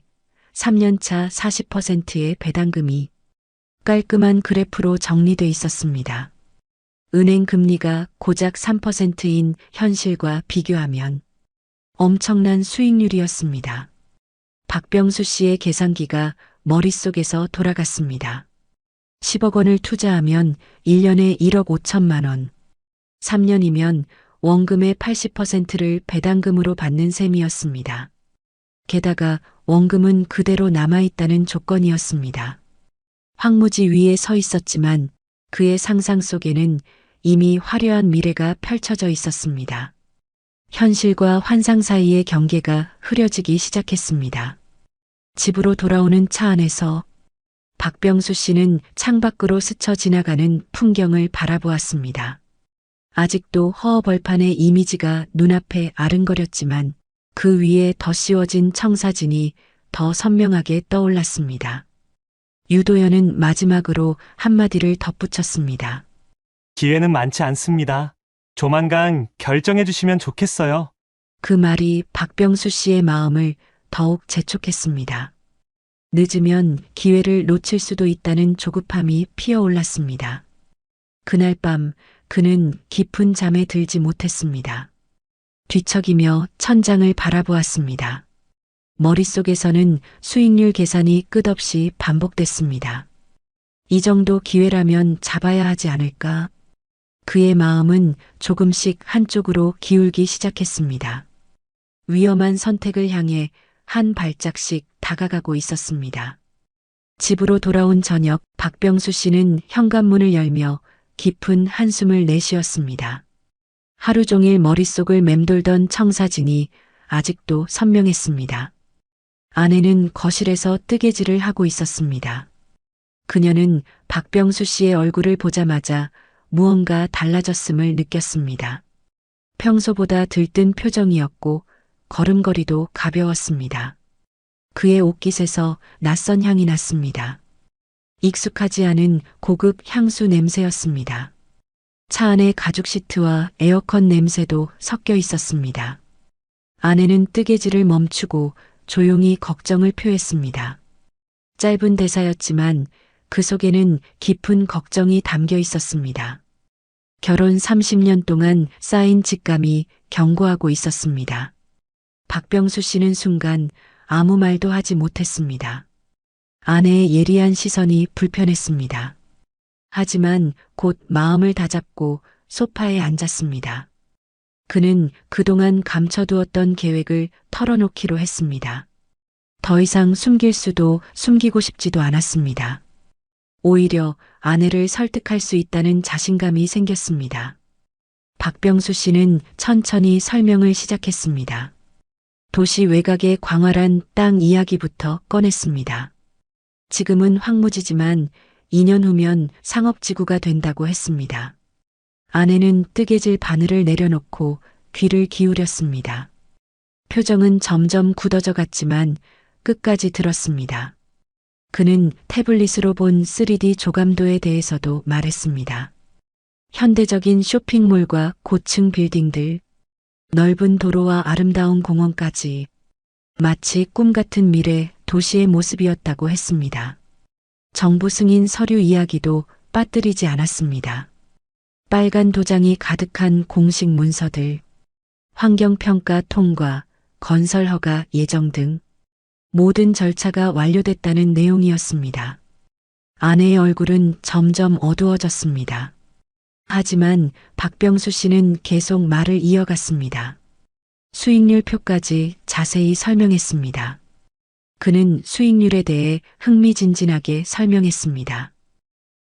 3년차 40%의 배당금이 깔끔한 그래프로 정리돼 있었습니다. 은행 금리가 고작 3%인 현실과 비교하면 엄청난 수익률이었습니다. 박병수 씨의 계산기가 머릿속에서 돌아갔습니다. 10억 원을 투자하면 1년에 1억 5천만 원, 3년이면 원금의 80%를 배당금으로 받는 셈이었습니다. 게다가 원금은 그대로 남아있다는 조건이었습니다. 황무지 위에 서 있었지만 그의 상상 속에는 이미 화려한 미래가 펼쳐져 있었습니다. 현실과 환상 사이의 경계가 흐려지기 시작했습니다. 집으로 돌아오는 차 안에서 박병수 씨는 창밖으로 스쳐 지나가는 풍경을 바라보았습니다. 아직도 허허벌판의 이미지가 눈앞에 아른거렸지만 그 위에 덧씌워진 청사진이 더 선명하게 떠올랐습니다. 유도연은 마지막으로 한마디를 덧붙였습니다. 기회는 많지 않습니다. 조만간 결정해 주시면 좋겠어요. 그 말이 박병수 씨의 마음을 더욱 재촉했습니다. 늦으면 기회를 놓칠 수도 있다는 조급함이 피어올랐습니다. 그날 밤 그는 깊은 잠에 들지 못했습니다. 뒤척이며 천장을 바라보았습니다. 머릿속에서는 수익률 계산이 끝없이 반복됐습니다. 이 정도 기회라면 잡아야 하지 않을까? 그의 마음은 조금씩 한쪽으로 기울기 시작했습니다. 위험한 선택을 향해 한 발짝씩 다가가고 있었습니다. 집으로 돌아온 저녁, 박병수 씨는 현관문을 열며 깊은 한숨을 내쉬었습니다. 하루 종일 머릿속을 맴돌던 청사진이 아직도 선명했습니다. 아내는 거실에서 뜨개질을 하고 있었습니다. 그녀는 박병수 씨의 얼굴을 보자마자 무언가 달라졌음을 느꼈습니다. 평소보다 들뜬 표정이었고 걸음걸이도 가벼웠습니다. 그의 옷깃에서 낯선 향이 났습니다. 익숙하지 않은 고급 향수 냄새였습니다. 차 안의 가죽 시트와 에어컨 냄새도 섞여 있었습니다. 아내는 뜨개질을 멈추고 조용히 걱정을 표했습니다. 짧은 대사였지만 그 속에는 깊은 걱정이 담겨 있었습니다. 결혼 30년 동안 쌓인 직감이 경고하고 있었습니다. 박병수 씨는 순간 아무 말도 하지 못했습니다. 아내의 예리한 시선이 불편했습니다. 하지만 곧 마음을 다잡고 소파에 앉았습니다. 그는 그동안 감춰두었던 계획을 털어놓기로 했습니다. 더 이상 숨길 수도 숨기고 싶지도 않았습니다. 오히려 아내를 설득할 수 있다는 자신감이 생겼습니다. 박병수 씨는 천천히 설명을 시작했습니다. 도시 외곽의 광활한 땅 이야기부터 꺼냈습니다. 지금은 황무지지만 2년 후면 상업지구가 된다고 했습니다. 아내는 뜨개질 바늘을 내려놓고 귀를 기울였습니다. 표정은 점점 굳어져 갔지만 끝까지 들었습니다. 그는 태블릿으로 본 3D 조감도에 대해서도 말했습니다. 현대적인 쇼핑몰과 고층 빌딩들, 넓은 도로와 아름다운 공원까지 마치 꿈 같은 미래 도시의 모습이었다고 했습니다. 정부 승인 서류 이야기도 빠뜨리지 않았습니다. 빨간 도장이 가득한 공식 문서들, 환경평가 통과, 건설 허가 예정 등 모든 절차가 완료됐다는 내용이었습니다. 아내의 얼굴은 점점 어두워졌습니다. 하지만 박병수 씨는 계속 말을 이어갔습니다. 수익률 표까지 자세히 설명했습니다. 그는 수익률에 대해 흥미진진하게 설명했습니다.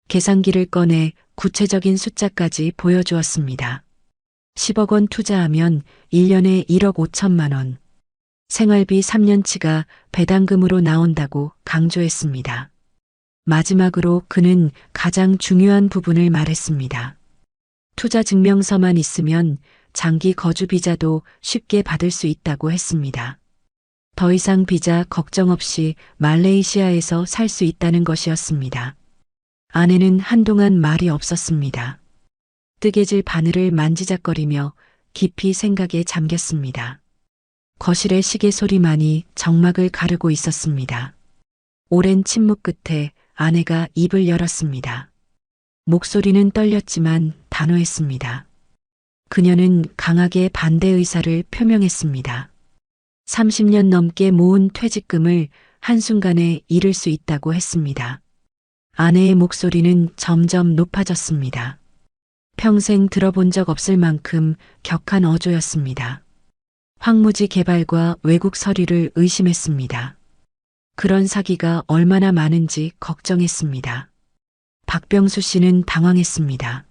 계산기를 꺼내 구체적인 숫자까지 보여주었습니다. 10억 원 투자하면 1년에 1억 5천만 원. 생활비 3년치가 배당금으로 나온다고 강조했습니다. 마지막으로 그는 가장 중요한 부분을 말했습니다. 투자 증명서만 있으면 장기 거주 비자도 쉽게 받을 수 있다고 했습니다. 더 이상 비자 걱정 없이 말레이시아에서 살 수 있다는 것이었습니다. 아내는 한동안 말이 없었습니다. 뜨개질 바늘을 만지작거리며 깊이 생각에 잠겼습니다. 거실의 시계 소리만이 정막을 가르고 있었습니다. 오랜 침묵 끝에 아내가 입을 열었습니다. 목소리는 떨렸지만 단호했습니다. 그녀는 강하게 반대 의사를 표명했습니다. 30년 넘게 모은 퇴직금을 한순간에 잃을 수 있다고 했습니다. 아내의 목소리는 점점 높아졌습니다. 평생 들어본 적 없을 만큼 격한 어조였습니다. 황무지 개발과 외국 서류를 의심했습니다. 그런 사기가 얼마나 많은지 걱정했습니다. 박병수 씨는 당황했습니다.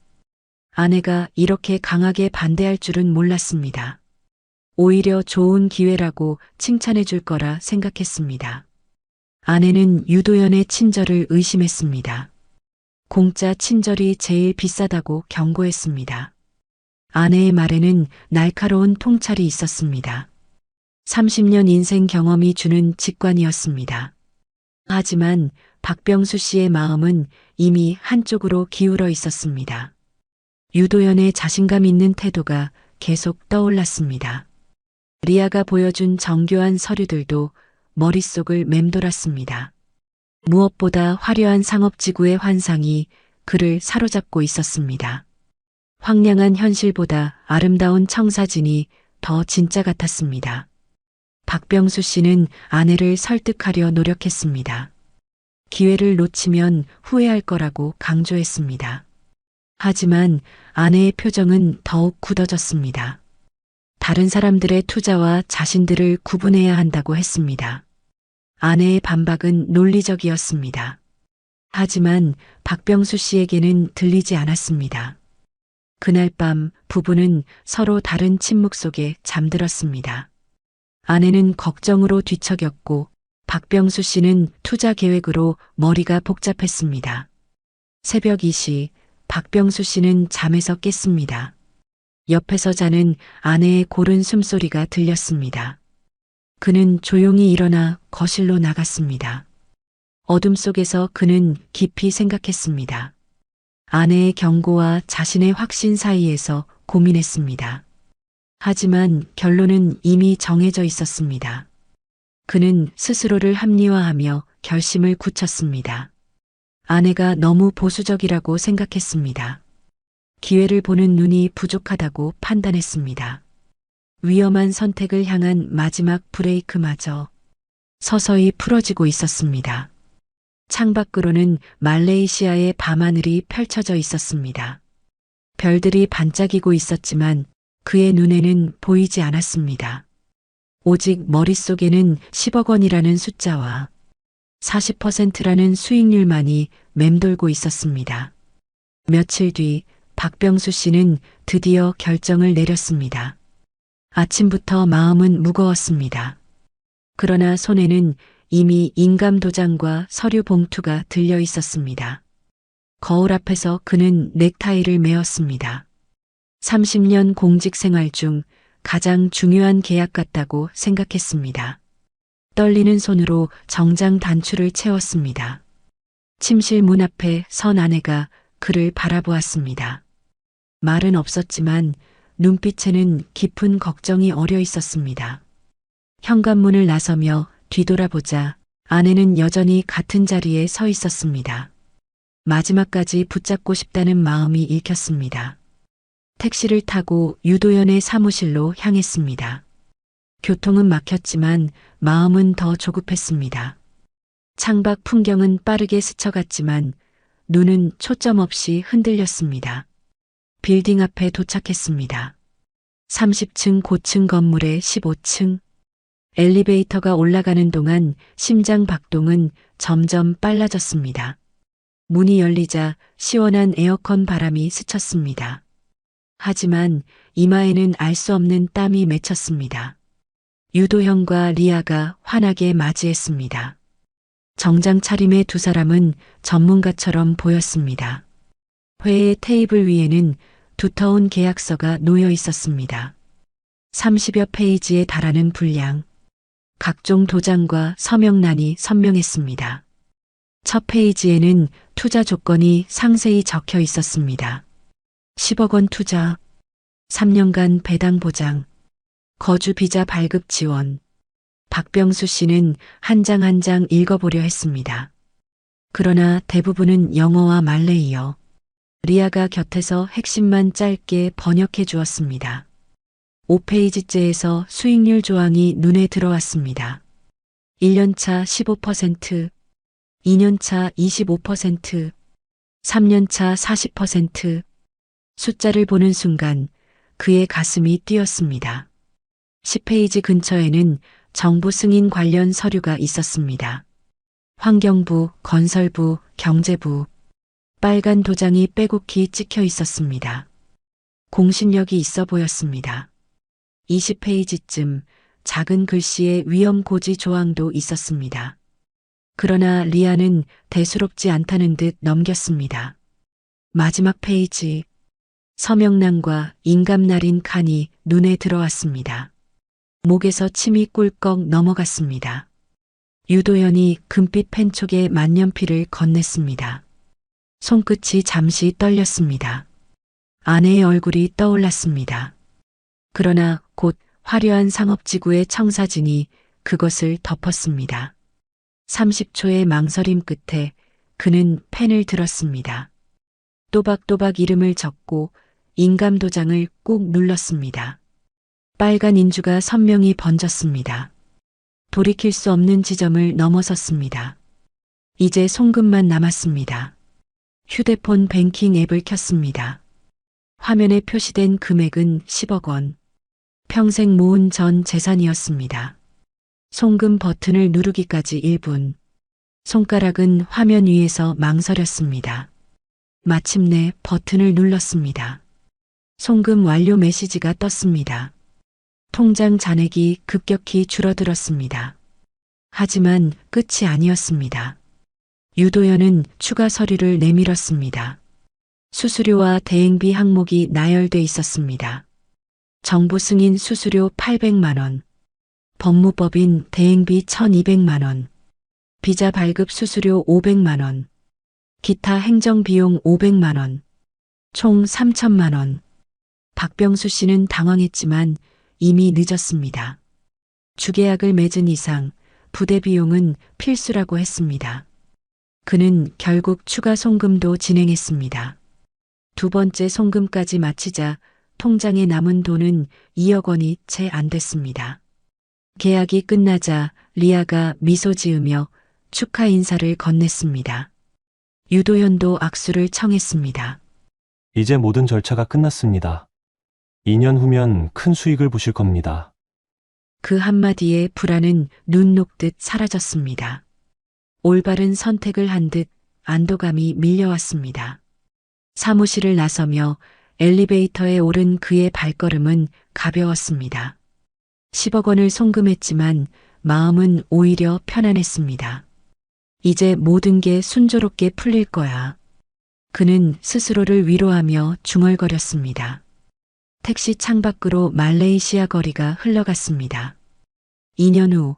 아내가 이렇게 강하게 반대할 줄은 몰랐습니다. 오히려 좋은 기회라고 칭찬해 줄 거라 생각했습니다. 아내는 유도연의 친절을 의심했습니다. 공짜 친절이 제일 비싸다고 경고했습니다. 아내의 말에는 날카로운 통찰이 있었습니다. 30년 인생 경험이 주는 직관이었습니다. 하지만 박병수 씨의 마음은 이미 한쪽으로 기울어 있었습니다. 유도연의 자신감 있는 태도가 계속 떠올랐습니다. 리아가 보여준 정교한 서류들도 머릿속을 맴돌았습니다. 무엇보다 화려한 상업지구의 환상이 그를 사로잡고 있었습니다. 황량한 현실보다 아름다운 청사진이 더 진짜 같았습니다. 박병수 씨는 아내를 설득하려 노력했습니다. 기회를 놓치면 후회할 거라고 강조했습니다. 하지만 아내의 표정은 더욱 굳어졌습니다. 다른 사람들의 투자와 자신들을 구분해야 한다고 했습니다. 아내의 반박은 논리적이었습니다. 하지만 박병수 씨에게는 들리지 않았습니다. 그날 밤 부부는 서로 다른 침묵 속에 잠들었습니다. 아내는 걱정으로 뒤척였고 박병수 씨는 투자 계획으로 머리가 복잡했습니다. 새벽 2시 박병수 씨는 잠에서 깼습니다. 옆에서 자는 아내의 고른 숨소리가 들렸습니다. 그는 조용히 일어나 거실로 나갔습니다. 어둠 속에서 그는 깊이 생각했습니다. 아내의 경고와 자신의 확신 사이에서 고민했습니다. 하지만 결론은 이미 정해져 있었습니다. 그는 스스로를 합리화하며 결심을 굳혔습니다. 아내가 너무 보수적이라고 생각했습니다. 기회를 보는 눈이 부족하다고 판단했습니다. 위험한 선택을 향한 마지막 브레이크마저 서서히 풀어지고 있었습니다. 창밖으로는 말레이시아의 밤하늘이 펼쳐져 있었습니다. 별들이 반짝이고 있었지만 그의 눈에는 보이지 않았습니다. 오직 머릿속에는 10억 원이라는 숫자와 40%라는 수익률만이 맴돌고 있었습니다. 며칠 뒤 박병수 씨는 드디어 결정을 내렸습니다. 아침부터 마음은 무거웠습니다. 그러나 손에는 이미 인감 도장과 서류 봉투가 들려 있었습니다. 거울 앞에서 그는 넥타이를 메었습니다. 30년 공직 생활 중 가장 중요한 계약 같다고 생각했습니다. 떨리는 손으로 정장 단추를 채웠습니다. 침실 문 앞에 선 아내가 그를 바라보았습니다. 말은 없었지만 눈빛에는 깊은 걱정이 어려 있었습니다. 현관문을 나서며 뒤돌아보자 아내는 여전히 같은 자리에 서 있었습니다. 마지막까지 붙잡고 싶다는 마음이 읽혔습니다. 택시를 타고 유도연의 사무실로 향했습니다. 교통은 막혔지만 마음은 더 조급했습니다. 창밖 풍경은 빠르게 스쳐갔지만 눈은 초점 없이 흔들렸습니다. 빌딩 앞에 도착했습니다. 30층 고층 건물의 15층. 엘리베이터가 올라가는 동안 심장 박동은 점점 빨라졌습니다. 문이 열리자 시원한 에어컨 바람이 스쳤습니다. 하지만 이마에는 알 수 없는 땀이 맺혔습니다. 유도현과 리아가 환하게 맞이했습니다. 정장 차림의 두 사람은 전문가처럼 보였습니다. 회의 테이블 위에는 두터운 계약서가 놓여 있었습니다. 30여 페이지에 달하는 분량, 각종 도장과 서명란이 선명했습니다. 첫 페이지에는 투자 조건이 상세히 적혀 있었습니다. 10억 원 투자, 3년간 배당 보장, 거주 비자 발급 지원. 박병수 씨는 한 장 한 장 읽어보려 했습니다. 그러나 대부분은 영어와 말레이어. 리아가 곁에서 핵심만 짧게 번역해 주었습니다. 5페이지째에서 수익률 조항이 눈에 들어왔습니다. 1년차 15%, 2년차 25%, 3년차 40%. 숫자를 보는 순간 그의 가슴이 뛰었습니다. 10페이지 근처에는 정부 승인 관련 서류가 있었습니다. 환경부, 건설부, 경제부. 빨간 도장이 빼곡히 찍혀 있었습니다. 공신력이 있어 보였습니다. 20페이지쯤 작은 글씨의 위험 고지 조항도 있었습니다. 그러나 리아는 대수롭지 않다는 듯 넘겼습니다. 마지막 페이지. 서명란과 인감날인 칸이 눈에 들어왔습니다. 목에서 침이 꿀꺽 넘어갔습니다. 유도연이 금빛 펜촉에 만년필을 건넸습니다. 손끝이 잠시 떨렸습니다. 아내의 얼굴이 떠올랐습니다. 그러나 곧 화려한 상업지구의 청사진이 그것을 덮었습니다. 30초의 망설임 끝에 그는 펜을 들었습니다. 또박또박 이름을 적고 인감 도장을 꾹 눌렀습니다. 빨간 인주가 선명히 번졌습니다. 돌이킬 수 없는 지점을 넘어섰습니다. 이제 송금만 남았습니다. 휴대폰 뱅킹 앱을 켰습니다. 화면에 표시된 금액은 10억 원. 평생 모은 전 재산이었습니다. 송금 버튼을 누르기까지 1분. 손가락은 화면 위에서 망설였습니다. 마침내 버튼을 눌렀습니다. 송금 완료 메시지가 떴습니다. 통장 잔액이 급격히 줄어들었습니다. 하지만 끝이 아니었습니다. 유도연은 추가 서류를 내밀었습니다. 수수료와 대행비 항목이 나열돼 있었습니다. 정부 승인 수수료 800만 원, 법무법인 대행비 1200만 원, 비자 발급 수수료 500만 원, 기타 행정비용 500만 원, 총 3천만 원. 박병수 씨는 당황했지만 이미 늦었습니다. 주계약을 맺은 이상 부대 비용은 필수라고 했습니다. 그는 결국 추가 송금도 진행했습니다. 두 번째 송금까지 마치자 통장에 남은 돈은 2억 원이 채 안 됐습니다. 계약이 끝나자 리아가 미소 지으며 축하 인사를 건넸습니다. 유도현도 악수를 청했습니다. 이제 모든 절차가 끝났습니다. 2년 후면 큰 수익을 보실 겁니다. 그 한마디에 불안은 눈 녹듯 사라졌습니다. 올바른 선택을 한 듯 안도감이 밀려왔습니다. 사무실을 나서며 엘리베이터에 오른 그의 발걸음은 가벼웠습니다. 10억 원을 송금했지만 마음은 오히려 편안했습니다. 이제 모든 게 순조롭게 풀릴 거야. 그는 스스로를 위로하며 중얼거렸습니다. 택시 창밖으로 말레이시아 거리가 흘러갔습니다. 2년 후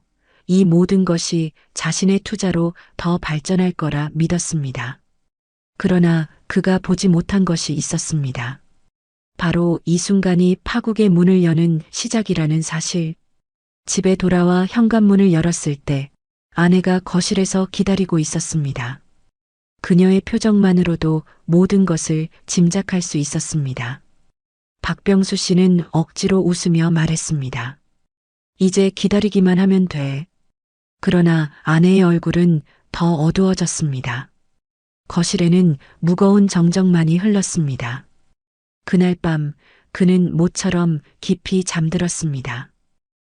이 모든 것이 자신의 투자로 더 발전할 거라 믿었습니다. 그러나 그가 보지 못한 것이 있었습니다. 바로 이 순간이 파국의 문을 여는 시작이라는 사실. 집에 돌아와 현관문을 열었을 때 아내가 거실에서 기다리고 있었습니다. 그녀의 표정만으로도 모든 것을 짐작할 수 있었습니다. 박병수 씨는 억지로 웃으며 말했습니다. 이제 기다리기만 하면 돼. 그러나 아내의 얼굴은 더 어두워졌습니다. 거실에는 무거운 정적만이 흘렀습니다. 그날 밤 그는 모처럼 깊이 잠들었습니다.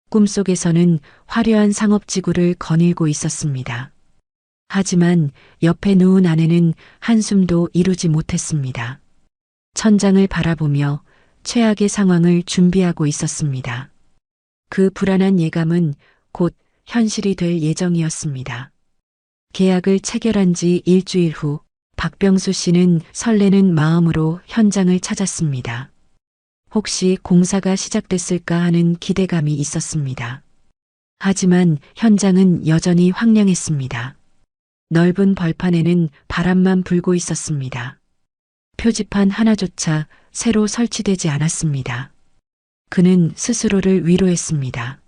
꿈속에서는 화려한 상업지구를 거닐고 있었습니다. 하지만 옆에 누운 아내는 한숨도 이루지 못했습니다. 천장을 바라보며 최악의 상황을 준비하고 있었습니다. 그 불안한 예감은 곧 현실이 될 예정이었습니다. 계약을 체결한 지 일주일 후 박병수 씨는 설레는 마음으로 현장을 찾았습니다. 혹시 공사가 시작됐을까 하는 기대감이 있었습니다. 하지만 현장은 여전히 황량했습니다. 넓은 벌판에는 바람만 불고 있었습니다. 표지판 하나조차 새로 설치되지 않았습니다. 그는 스스로를 위로했습니다.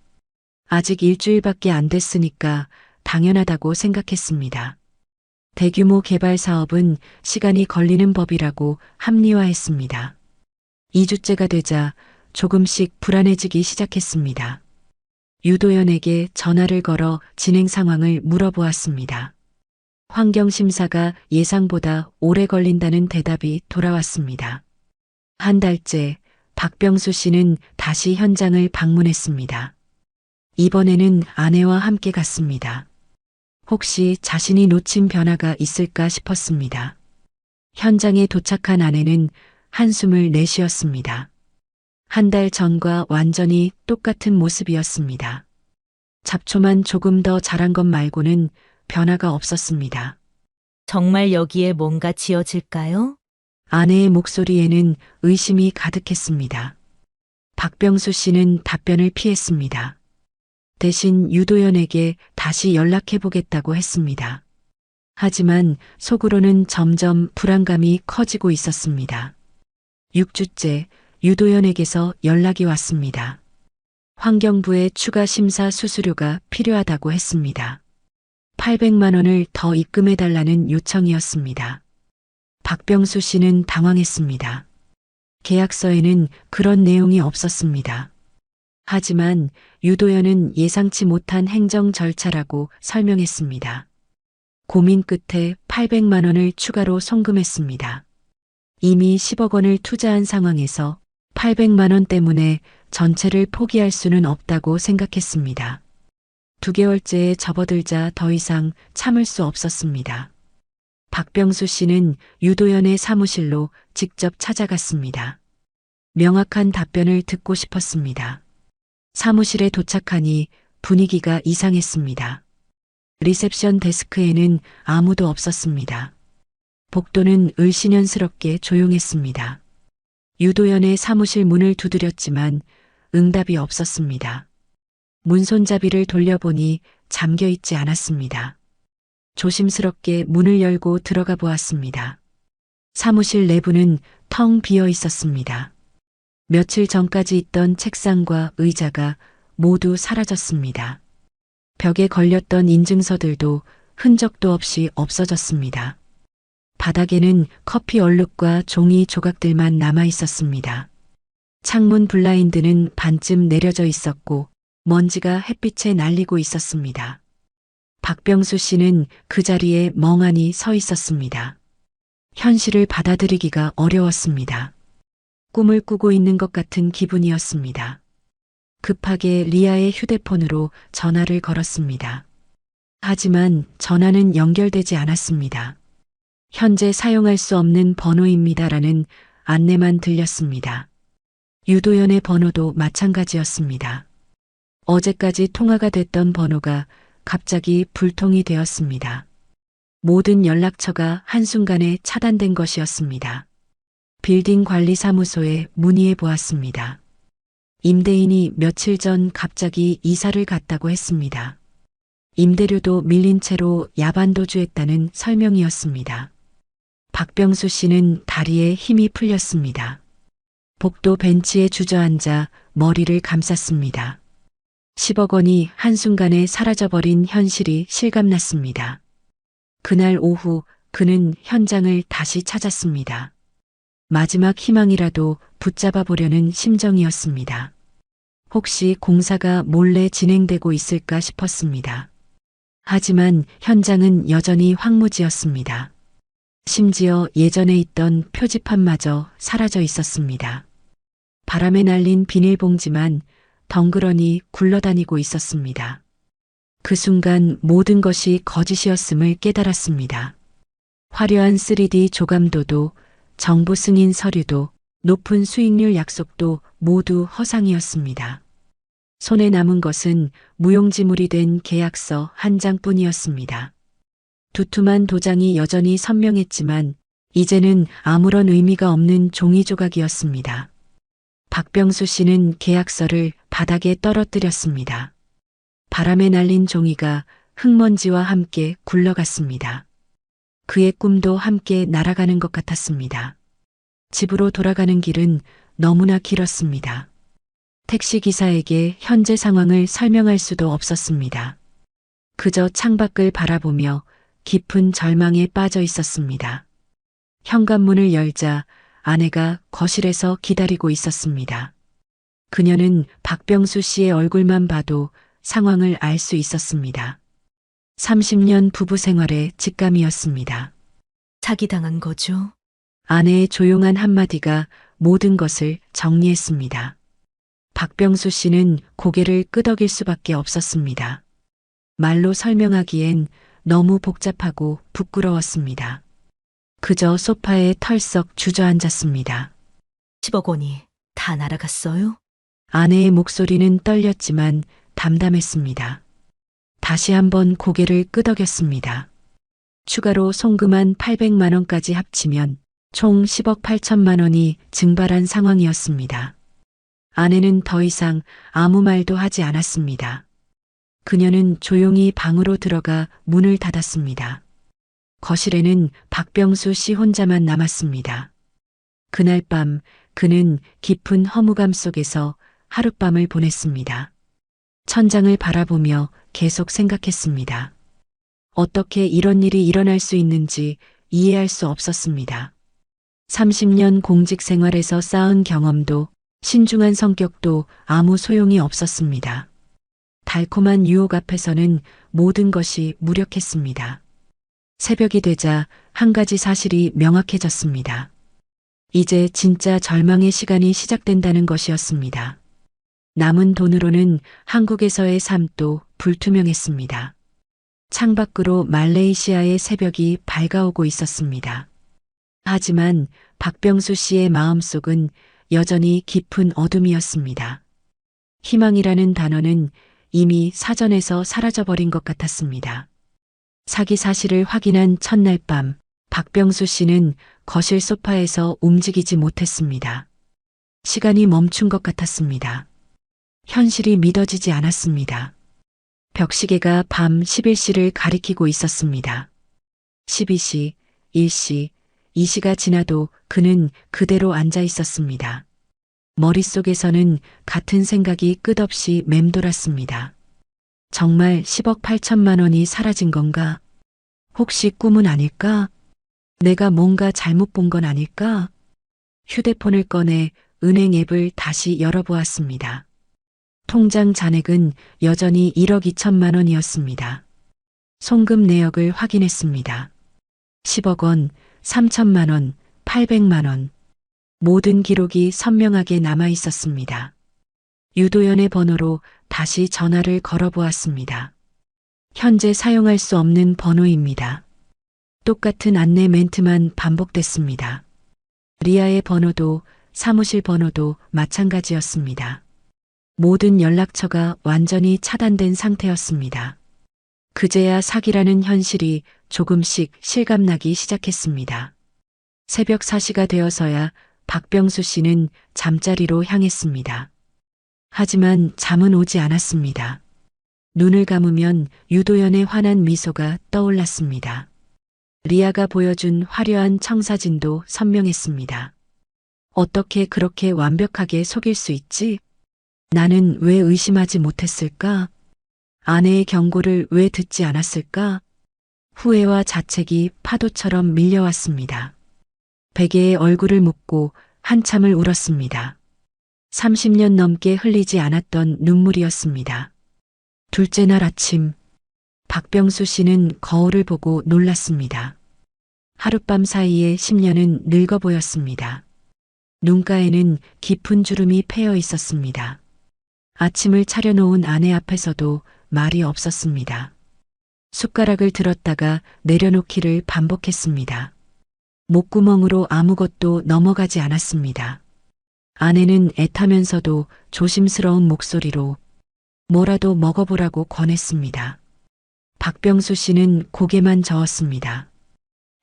아직 일주일밖에 안 됐으니까 당연하다고 생각했습니다. 대규모 개발 사업은 시간이 걸리는 법이라고 합리화했습니다. 2주째가 되자 조금씩 불안해지기 시작했습니다. 유도연에게 전화를 걸어 진행 상황을 물어보았습니다. 환경심사가 예상보다 오래 걸린다는 대답이 돌아왔습니다. 한 달째 박병수 씨는 다시 현장을 방문했습니다. 이번에는 아내와 함께 갔습니다. 혹시 자신이 놓친 변화가 있을까 싶었습니다. 현장에 도착한 아내는 한숨을 내쉬었습니다. 한 달 전과 완전히 똑같은 모습이었습니다. 잡초만 조금 더 자란 것 말고는 변화가 없었습니다. 정말 여기에 뭔가 지어질까요? 아내의 목소리에는 의심이 가득했습니다. 박병수 씨는 답변을 피했습니다. 대신 유도연에게 다시 연락해보겠다고 했습니다. 하지만 속으로는 점점 불안감이 커지고 있었습니다. 6주째 유도연에게서 연락이 왔습니다. 환경부의 추가 심사 수수료가 필요하다고 했습니다. 800만 원을 더 입금해달라는 요청이었습니다. 박병수 씨는 당황했습니다. 계약서에는 그런 내용이 없었습니다. 하지만 유도연은 예상치 못한 행정 절차라고 설명했습니다. 고민 끝에 800만 원을 추가로 송금했습니다. 이미 10억 원을 투자한 상황에서 800만 원 때문에 전체를 포기할 수는 없다고 생각했습니다. 2개월째에 접어들자 더 이상 참을 수 없었습니다. 박병수 씨는 유도연의 사무실로 직접 찾아갔습니다. 명확한 답변을 듣고 싶었습니다. 사무실에 도착하니 분위기가 이상했습니다. 리셉션 데스크에는 아무도 없었습니다. 복도는 을씨년스럽게 조용했습니다. 유도연의 사무실 문을 두드렸지만 응답이 없었습니다. 문손잡이를 돌려보니 잠겨 있지 않았습니다. 조심스럽게 문을 열고 들어가 보았습니다. 사무실 내부는 텅 비어 있었습니다. 며칠 전까지 있던 책상과 의자가 모두 사라졌습니다. 벽에 걸렸던 인증서들도 흔적도 없이 없어졌습니다. 바닥에는 커피 얼룩과 종이 조각들만 남아 있었습니다. 창문 블라인드는 반쯤 내려져 있었고 먼지가 햇빛에 날리고 있었습니다. 박병수 씨는 그 자리에 멍하니 서 있었습니다. 현실을 받아들이기가 어려웠습니다. 꿈을 꾸고 있는 것 같은 기분이었습니다. 급하게 리아의 휴대폰으로 전화를 걸었습니다. 하지만 전화는 연결되지 않았습니다. 현재 사용할 수 없는 번호입니다라는 안내만 들렸습니다. 유도연의 번호도 마찬가지였습니다. 어제까지 통화가 됐던 번호가 갑자기 불통이 되었습니다. 모든 연락처가 한순간에 차단된 것이었습니다. 빌딩 관리사무소에 문의해 보았습니다. 임대인이 며칠 전 갑자기 이사를 갔다고 했습니다. 임대료도 밀린 채로 야반도주했다는 설명이었습니다. 박병수 씨는 다리에 힘이 풀렸습니다. 복도 벤치에 주저앉아 머리를 감쌌습니다. 10억 원이 한순간에 사라져버린 현실이 실감났습니다. 그날 오후 그는 현장을 다시 찾았습니다. 마지막 희망이라도 붙잡아 보려는 심정이었습니다. 혹시 공사가 몰래 진행되고 있을까 싶었습니다. 하지만 현장은 여전히 황무지였습니다. 심지어 예전에 있던 표지판마저 사라져 있었습니다. 바람에 날린 비닐봉지만 덩그러니 굴러다니고 있었습니다. 그 순간 모든 것이 거짓이었음을 깨달았습니다. 화려한 3D 조감도도, 정부 승인 서류도, 높은 수익률 약속도 모두 허상이었습니다. 손에 남은 것은 무용지물이 된 계약서 한 장뿐이었습니다. 두툼한 도장이 여전히 선명했지만 이제는 아무런 의미가 없는 종이 조각이었습니다. 박병수 씨는 계약서를 바닥에 떨어뜨렸습니다. 바람에 날린 종이가 흙먼지와 함께 굴러갔습니다. 그의 꿈도 함께 날아가는 것 같았습니다. 집으로 돌아가는 길은 너무나 길었습니다. 택시기사에게 현재 상황을 설명할 수도 없었습니다. 그저 창밖을 바라보며 깊은 절망에 빠져 있었습니다. 현관문을 열자 아내가 거실에서 기다리고 있었습니다. 그녀는 박병수 씨의 얼굴만 봐도 상황을 알 수 있었습니다. 30년 부부 생활의 직감이었습니다. 사기당한 거죠? 아내의 조용한 한마디가 모든 것을 정리했습니다. 박병수 씨는 고개를 끄덕일 수밖에 없었습니다. 말로 설명하기엔 너무 복잡하고 부끄러웠습니다. 그저 소파에 털썩 주저앉았습니다. 10억 원이 다 날아갔어요? 아내의 목소리는 떨렸지만 담담했습니다. 다시 한번 고개를 끄덕였습니다. 추가로 송금한 800만 원까지 합치면 총 10억 8천만 원이 증발한 상황이었습니다. 아내는 더 이상 아무 말도 하지 않았습니다. 그녀는 조용히 방으로 들어가 문을 닫았습니다. 거실에는 박병수 씨 혼자만 남았습니다. 그날 밤 그는 깊은 허무감 속에서 하룻밤을 보냈습니다. 천장을 바라보며 계속 생각했습니다. 어떻게 이런 일이 일어날 수 있는지 이해할 수 없었습니다. 30년 공직 생활에서 쌓은 경험도 신중한 성격도 아무 소용이 없었습니다. 달콤한 유혹 앞에서는 모든 것이 무력했습니다. 새벽이 되자 한 가지 사실이 명확해졌습니다. 이제 진짜 절망의 시간이 시작된다는 것이었습니다. 남은 돈으로는 한국에서의 삶도 불투명했습니다. 창밖으로 말레이시아의 새벽이 밝아오고 있었습니다. 하지만 박병수 씨의 마음속은 여전히 깊은 어둠이었습니다. 희망이라는 단어는 이미 사전에서 사라져버린 것 같았습니다. 사기 사실을 확인한 첫날 밤, 박병수 씨는 거실 소파에서 움직이지 못했습니다. 시간이 멈춘 것 같았습니다. 현실이 믿어지지 않았습니다. 벽시계가 밤 11시를 가리키고 있었습니다. 12시, 1시, 2시가 지나도 그는 그대로 앉아 있었습니다. 머릿속에서는 같은 생각이 끝없이 맴돌았습니다. 정말 10억 8천만 원이 사라진 건가? 혹시 꿈은 아닐까? 내가 뭔가 잘못 본 건 아닐까? 휴대폰을 꺼내 은행 앱을 다시 열어보았습니다. 통장 잔액은 여전히 1억 2천만 원이었습니다. 송금 내역을 확인했습니다. 10억 원, 3천만 원, 800만 원. 모든 기록이 선명하게 남아 있었습니다. 유도연의 번호로 다시 전화를 걸어보았습니다. 현재 사용할 수 없는 번호입니다. 똑같은 안내 멘트만 반복됐습니다. 리아의 번호도 사무실 번호도 마찬가지였습니다. 모든 연락처가 완전히 차단된 상태였습니다. 그제야 사기라는 현실이 조금씩 실감나기 시작했습니다. 새벽 4시가 되어서야 박병수 씨는 잠자리로 향했습니다. 하지만 잠은 오지 않았습니다. 눈을 감으면 유도연의 환한 미소가 떠올랐습니다. 리아가 보여준 화려한 청사진도 선명했습니다. 어떻게 그렇게 완벽하게 속일 수 있지? 나는 왜 의심하지 못했을까? 아내의 경고를 왜 듣지 않았을까? 후회와 자책이 파도처럼 밀려왔습니다. 베개에 얼굴을 묻고 한참을 울었습니다. 30년 넘게 흘리지 않았던 눈물이었습니다. 둘째 날 아침, 박병수 씨는 거울을 보고 놀랐습니다. 하룻밤 사이에 10년은 늙어 보였습니다. 눈가에는 깊은 주름이 패여 있었습니다. 아침을 차려놓은 아내 앞에서도 말이 없었습니다. 숟가락을 들었다가 내려놓기를 반복했습니다. 목구멍으로 아무것도 넘어가지 않았습니다. 아내는 애타면서도 조심스러운 목소리로 뭐라도 먹어보라고 권했습니다. 박병수 씨는 고개만 저었습니다.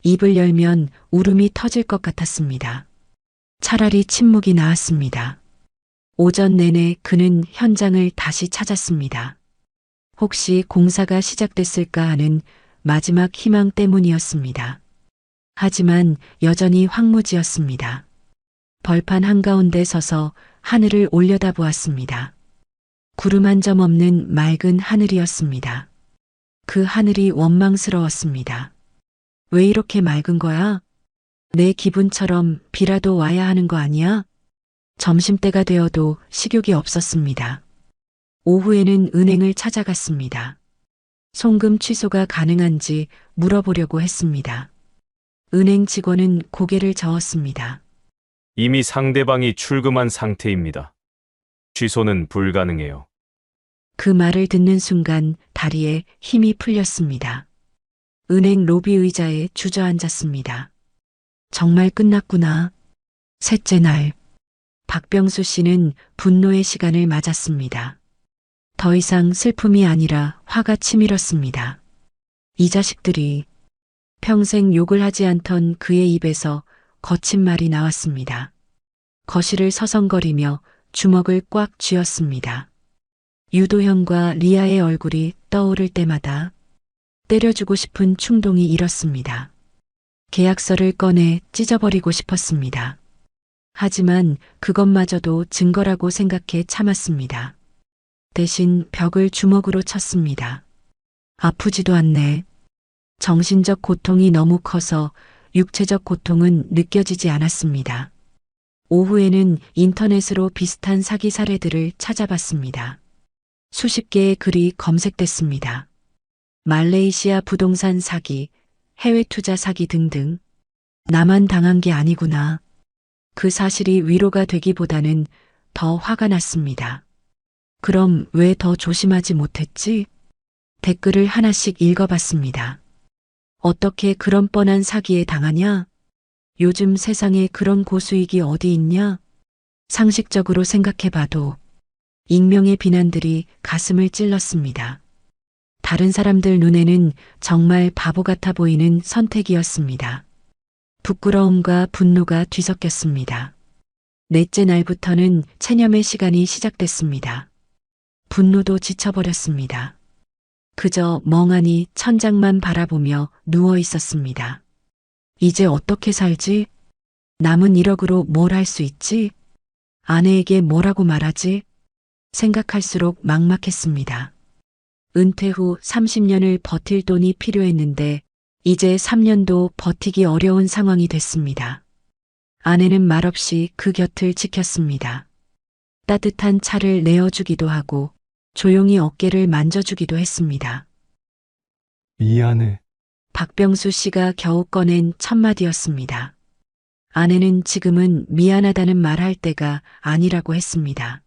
입을 열면 울음이 터질 것 같았습니다. 차라리 침묵이 나았습니다. 오전 내내 그는 현장을 다시 찾았습니다. 혹시 공사가 시작됐을까 하는 마지막 희망 때문이었습니다. 하지만 여전히 황무지였습니다. 벌판 한가운데 서서 하늘을 올려다보았습니다. 구름 한 점 없는 맑은 하늘이었습니다. 그 하늘이 원망스러웠습니다. 왜 이렇게 맑은 거야? 내 기분처럼 비라도 와야 하는 거 아니야? 점심때가 되어도 식욕이 없었습니다. 오후에는 은행을 찾아갔습니다. 송금 취소가 가능한지 물어보려고 했습니다. 은행 직원은 고개를 저었습니다. 이미 상대방이 출금한 상태입니다. 취소는 불가능해요. 그 말을 듣는 순간 다리에 힘이 풀렸습니다. 은행 로비 의자에 주저앉았습니다. 정말 끝났구나. 셋째 날, 박병수 씨는 분노의 시간을 맞았습니다. 더 이상 슬픔이 아니라 화가 치밀었습니다. 이 자식들이 평생 욕을 하지 않던 그의 입에서 거친 말이 나왔습니다. 거실을 서성거리며 주먹을 꽉 쥐었습니다. 유도현과 리아의 얼굴이 떠오를 때마다 때려주고 싶은 충동이 일었습니다. 계약서를 꺼내 찢어버리고 싶었습니다. 하지만 그것마저도 증거라고 생각해 참았습니다. 대신 벽을 주먹으로 쳤습니다. 아프지도 않네. 정신적 고통이 너무 커서 육체적 고통은 느껴지지 않았습니다. 오후에는 인터넷으로 비슷한 사기 사례들을 찾아봤습니다. 수십 개의 글이 검색됐습니다. 말레이시아 부동산 사기, 해외 투자 사기 등등. 나만 당한 게 아니구나. 그 사실이 위로가 되기보다는 더 화가 났습니다. 그럼 왜 더 조심하지 못했지? 댓글을 하나씩 읽어봤습니다. 어떻게 그런 뻔한 사기에 당하냐? 요즘 세상에 그런 고수익이 어디 있냐? 상식적으로 생각해봐도 익명의 비난들이 가슴을 찔렀습니다. 다른 사람들 눈에는 정말 바보 같아 보이는 선택이었습니다. 부끄러움과 분노가 뒤섞였습니다. 넷째 날부터는 체념의 시간이 시작됐습니다. 분노도 지쳐버렸습니다. 그저 멍하니 천장만 바라보며 누워 있었습니다. 이제 어떻게 살지? 남은 1억으로 뭘 할 수 있지? 아내에게 뭐라고 말하지? 생각할수록 막막했습니다. 은퇴 후 30년을 버틸 돈이 필요했는데 이제 3년도 버티기 어려운 상황이 됐습니다. 아내는 말없이 그 곁을 지켰습니다. 따뜻한 차를 내어주기도 하고 조용히 어깨를 만져주기도 했습니다. 미안해. 박병수 씨가 겨우 꺼낸 첫 마디였습니다. 아내는 지금은 미안하다는 말할 때가 아니라고 했습니다.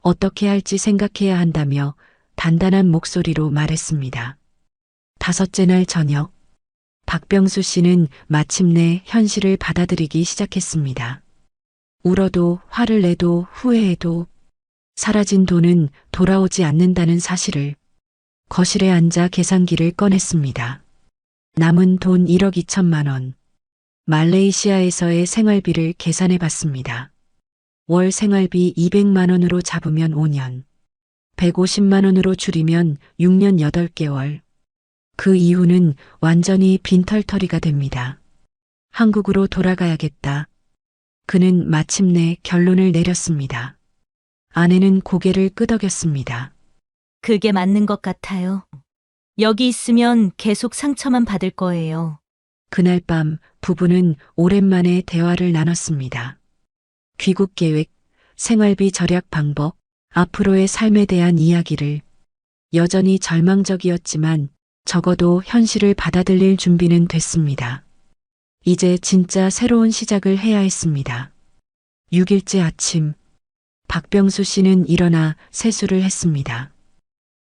어떻게 할지 생각해야 한다며 단단한 목소리로 말했습니다. 5째 날 저녁, 박병수 씨는 마침내 현실을 받아들이기 시작했습니다. 울어도 화를 내도 후회해도 사라진 돈은 돌아오지 않는다는 사실을. 거실에 앉아 계산기를 꺼냈습니다. 남은 돈 1억 2천만 원. 말레이시아에서의 생활비를 계산해 봤습니다. 월 생활비 200만 원으로 잡으면 5년, 150만 원으로 줄이면 6년 8개월. 그 이후는 완전히 빈털터리가 됩니다. 한국으로 돌아가야겠다. 그는 마침내 결론을 내렸습니다. 아내는 고개를 끄덕였습니다. 그게 맞는 것 같아요. 여기 있으면 계속 상처만 받을 거예요. 그날 밤 부부는 오랜만에 대화를 나눴습니다. 귀국 계획, 생활비 절약 방법, 앞으로의 삶에 대한 이야기를. 여전히 절망적이었지만 적어도 현실을 받아들일 준비는 됐습니다. 이제 진짜 새로운 시작을 해야 했습니다. 6일째 아침, 박병수 씨는 일어나 세수를 했습니다.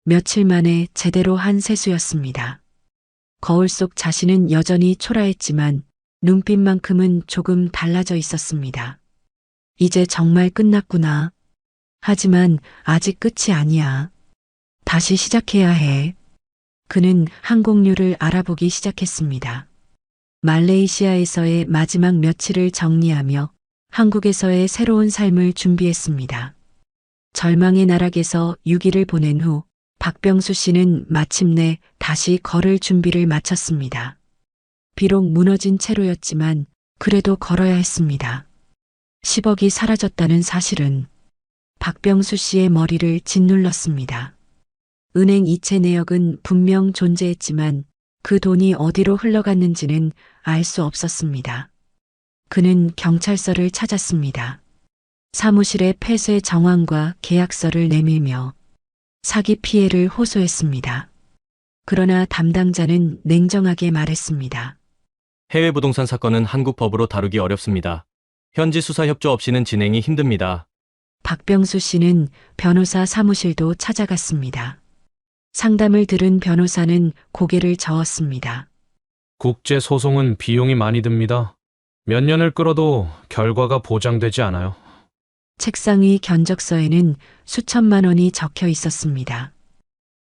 며칠 만에 제대로 한 세수였습니다. 거울 속 자신은 여전히 초라했지만 눈빛만큼은 조금 달라져 있었습니다. 이제 정말 끝났구나. 하지만 아직 끝이 아니야. 다시 시작해야 해. 그는 항공료를 알아보기 시작했습니다. 말레이시아에서의 마지막 며칠을 정리하며 한국에서의 새로운 삶을 준비했습니다. 절망의 나락에서 6일을 보낸 후 박병수 씨는 마침내 다시 걸을 준비를 마쳤습니다. 비록 무너진 채로였지만 그래도 걸어야 했습니다. 10억이 사라졌다는 사실은 박병수 씨의 머리를 짓눌렀습니다. 은행 이체 내역은 분명 존재했지만 그 돈이 어디로 흘러갔는지는 알 수 없었습니다. 그는 경찰서를 찾았습니다. 사무실에 폐쇄 정황과 계약서를 내밀며 사기 피해를 호소했습니다. 그러나 담당자는 냉정하게 말했습니다. 해외 부동산 사건은 한국 법으로 다루기 어렵습니다. 현지 수사 협조 없이는 진행이 힘듭니다. 박병수 씨는 변호사 사무실도 찾아갔습니다. 상담을 들은 변호사는 고개를 저었습니다. 국제 소송은 비용이 많이 듭니다. 몇 년을 끌어도 결과가 보장되지 않아요. 책상 위 견적서에는 수천만 원이 적혀 있었습니다.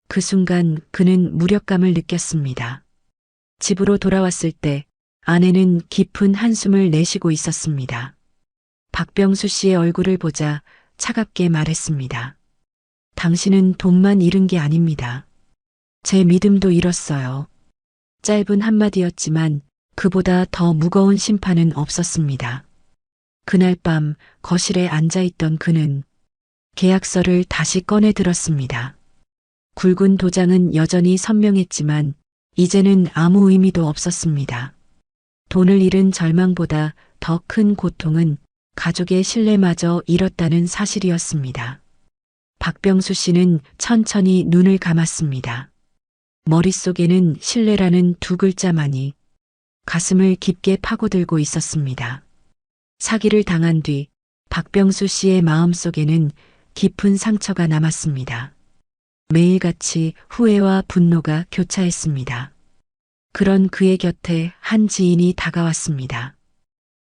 그 순간 그는 무력감을 느꼈습니다. 집으로 돌아왔을 때 아내는 깊은 한숨을 내쉬고 있었습니다. 박병수 씨의 얼굴을 보자 차갑게 말했습니다. 당신은 돈만 잃은 게 아닙니다. 제 믿음도 잃었어요. 짧은 한마디였지만 그보다 더 무거운 심판은 없었습니다. 그날 밤 거실에 앉아있던 그는 계약서를 다시 꺼내 들었습니다. 굵은 도장은 여전히 선명했지만 이제는 아무 의미도 없었습니다. 돈을 잃은 절망보다 더 큰 고통은 가족의 신뢰마저 잃었다는 사실이었습니다. 박병수 씨는 천천히 눈을 감았습니다. 머릿속에는 신뢰라는 두 글자만이 가슴을 깊게 파고들고 있었습니다. 사기를 당한 뒤 박병수 씨의 마음속에는 깊은 상처가 남았습니다. 매일같이 후회와 분노가 교차했습니다. 그런 그의 곁에 한 지인이 다가왔습니다.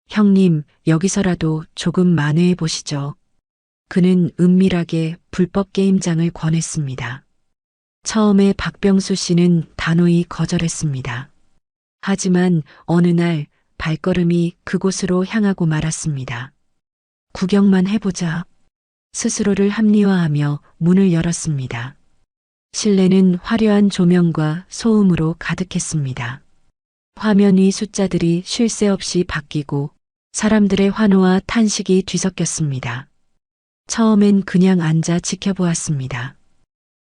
형님, 여기서라도 조금 만회해 보시죠. 그는 은밀하게 불법 게임장을 권했습니다. 처음에 박병수 씨는 단호히 거절했습니다. 하지만 어느 날 발걸음이 그곳으로 향하고 말았습니다. 구경만 해보자. 스스로를 합리화하며 문을 열었습니다. 실내는 화려한 조명과 소음으로 가득했습니다. 화면 위 숫자들이 쉴 새 없이 바뀌고 사람들의 환호와 탄식이 뒤섞였습니다. 처음엔 그냥 앉아 지켜보았습니다.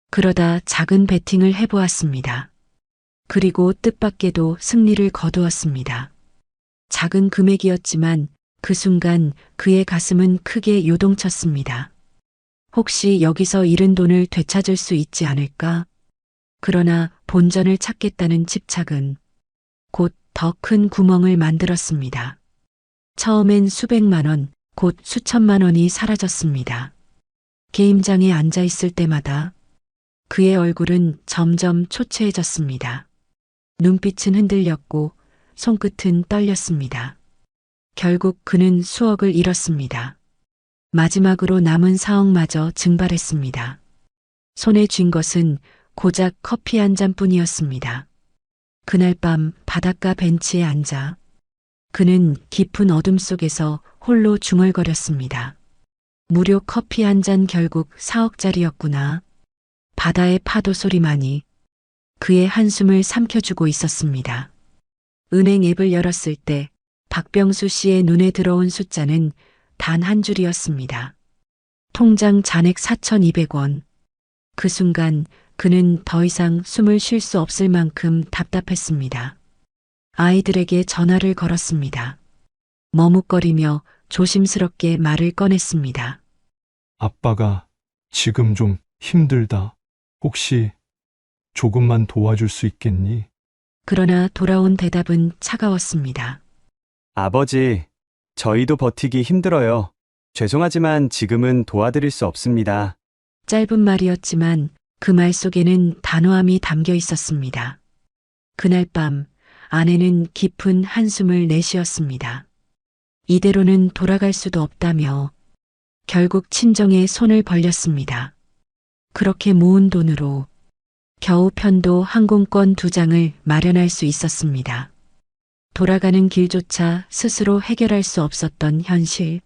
그러다 작은 베팅을 해보았습니다. 그리고 뜻밖에도 승리를 거두었습니다. 작은 금액이었지만 그 순간 그의 가슴은 크게 요동쳤습니다. 혹시 여기서 잃은 돈을 되찾을 수 있지 않을까? 그러나 본전을 찾겠다는 집착은 곧 더 큰 구멍을 만들었습니다. 처음엔 수백만 원, 곧 수천만 원이 사라졌습니다. 게임장에 앉아 있을 때마다 그의 얼굴은 점점 초췌해졌습니다. 눈빛은 흔들렸고 손끝은 떨렸습니다. 결국 그는 수억을 잃었습니다. 마지막으로 남은 4억마저 증발했습니다. 손에 쥔 것은 고작 커피 한 잔뿐이었습니다. 그날 밤 바닷가 벤치에 앉아 그는 깊은 어둠 속에서 홀로 중얼거렸습니다. 무료 커피 한 잔 결국 4억짜리였구나. 바다의 파도 소리만이 그의 한숨을 삼켜주고 있었습니다. 은행 앱을 열었을 때 박병수 씨의 눈에 들어온 숫자는 단 한 줄이었습니다. 통장 잔액 4,200원. 그 순간 그는 더 이상 숨을 쉴 수 없을 만큼 답답했습니다. 아이들에게 전화를 걸었습니다. 머뭇거리며 조심스럽게 말을 꺼냈습니다. 아빠가 지금 좀 힘들다. 혹시 조금만 도와줄 수 있겠니? 그러나 돌아온 대답은 차가웠습니다. 아버지, 저희도 버티기 힘들어요. 죄송하지만 지금은 도와드릴 수 없습니다. 짧은 말이었지만 그 말 속에는 단호함이 담겨 있었습니다. 그날 밤 아내는 깊은 한숨을 내쉬었습니다. 이대로는 돌아갈 수도 없다며 결국 친정에 손을 벌렸습니다. 그렇게 모은 돈으로 겨우 편도 항공권 2장을 마련할 수 있었습니다. 돌아가는 길조차 스스로 해결할 수 없었던 현실.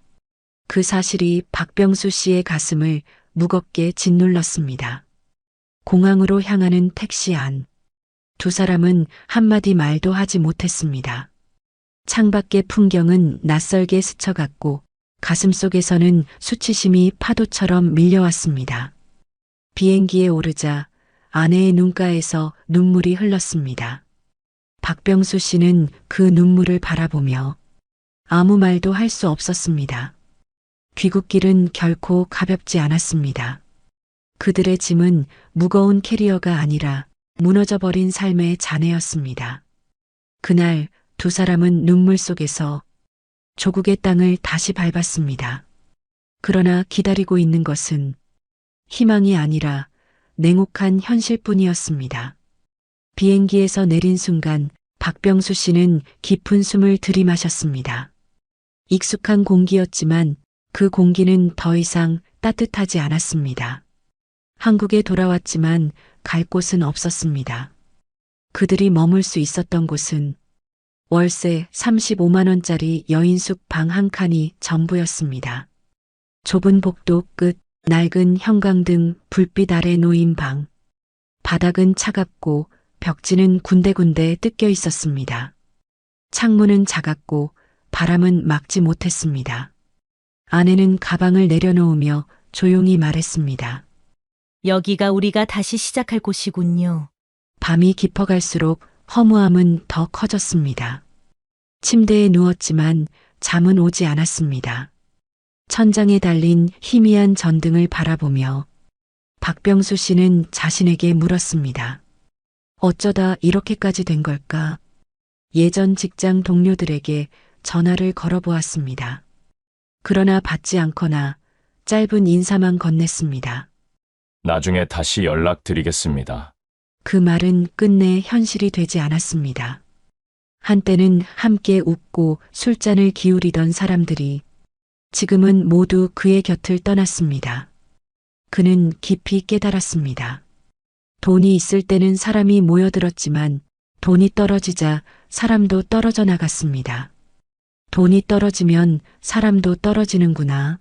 그 사실이 박병수 씨의 가슴을 무겁게 짓눌렀습니다. 공항으로 향하는 택시 안. 두 사람은 한마디 말도 하지 못했습니다. 창밖의 풍경은 낯설게 스쳐갔고 가슴속에서는 수치심이 파도처럼 밀려왔습니다. 비행기에 오르자 아내의 눈가에서 눈물이 흘렀습니다. 박병수 씨는 그 눈물을 바라보며 아무 말도 할 수 없었습니다. 귀국길은 결코 가볍지 않았습니다. 그들의 짐은 무거운 캐리어가 아니라 무너져버린 삶의 잔해였습니다. 그날 두 사람은 눈물 속에서 조국의 땅을 다시 밟았습니다. 그러나 기다리고 있는 것은 희망이 아니라 냉혹한 현실뿐이었습니다. 비행기에서 내린 순간 박병수 씨는 깊은 숨을 들이마셨습니다. 익숙한 공기였지만 그 공기는 더 이상 따뜻하지 않았습니다. 한국에 돌아왔지만 갈 곳은 없었습니다. 그들이 머물 수 있었던 곳은 월세 35만 원짜리 여인숙 방 한 칸이 전부였습니다. 좁은 복도 끝, 낡은 형광등 불빛 아래 놓인 방. 바닥은 차갑고 벽지는 군데군데 뜯겨 있었습니다. 창문은 작았고 바람은 막지 못했습니다. 아내는 가방을 내려놓으며 조용히 말했습니다. 여기가 우리가 다시 시작할 곳이군요. 밤이 깊어갈수록 허무함은 더 커졌습니다. 침대에 누웠지만 잠은 오지 않았습니다. 천장에 달린 희미한 전등을 바라보며 박병수 씨는 자신에게 물었습니다. 어쩌다 이렇게까지 된 걸까? 예전 직장 동료들에게 전화를 걸어보았습니다. 그러나 받지 않거나 짧은 인사만 건넸습니다. 나중에 다시 연락드리겠습니다. 그 말은 끝내 현실이 되지 않았습니다. 한때는 함께 웃고 술잔을 기울이던 사람들이 지금은 모두 그의 곁을 떠났습니다. 그는 깊이 깨달았습니다. 돈이 있을 때는 사람이 모여들었지만 돈이 떨어지자 사람도 떨어져 나갔습니다. 돈이 떨어지면 사람도 떨어지는구나.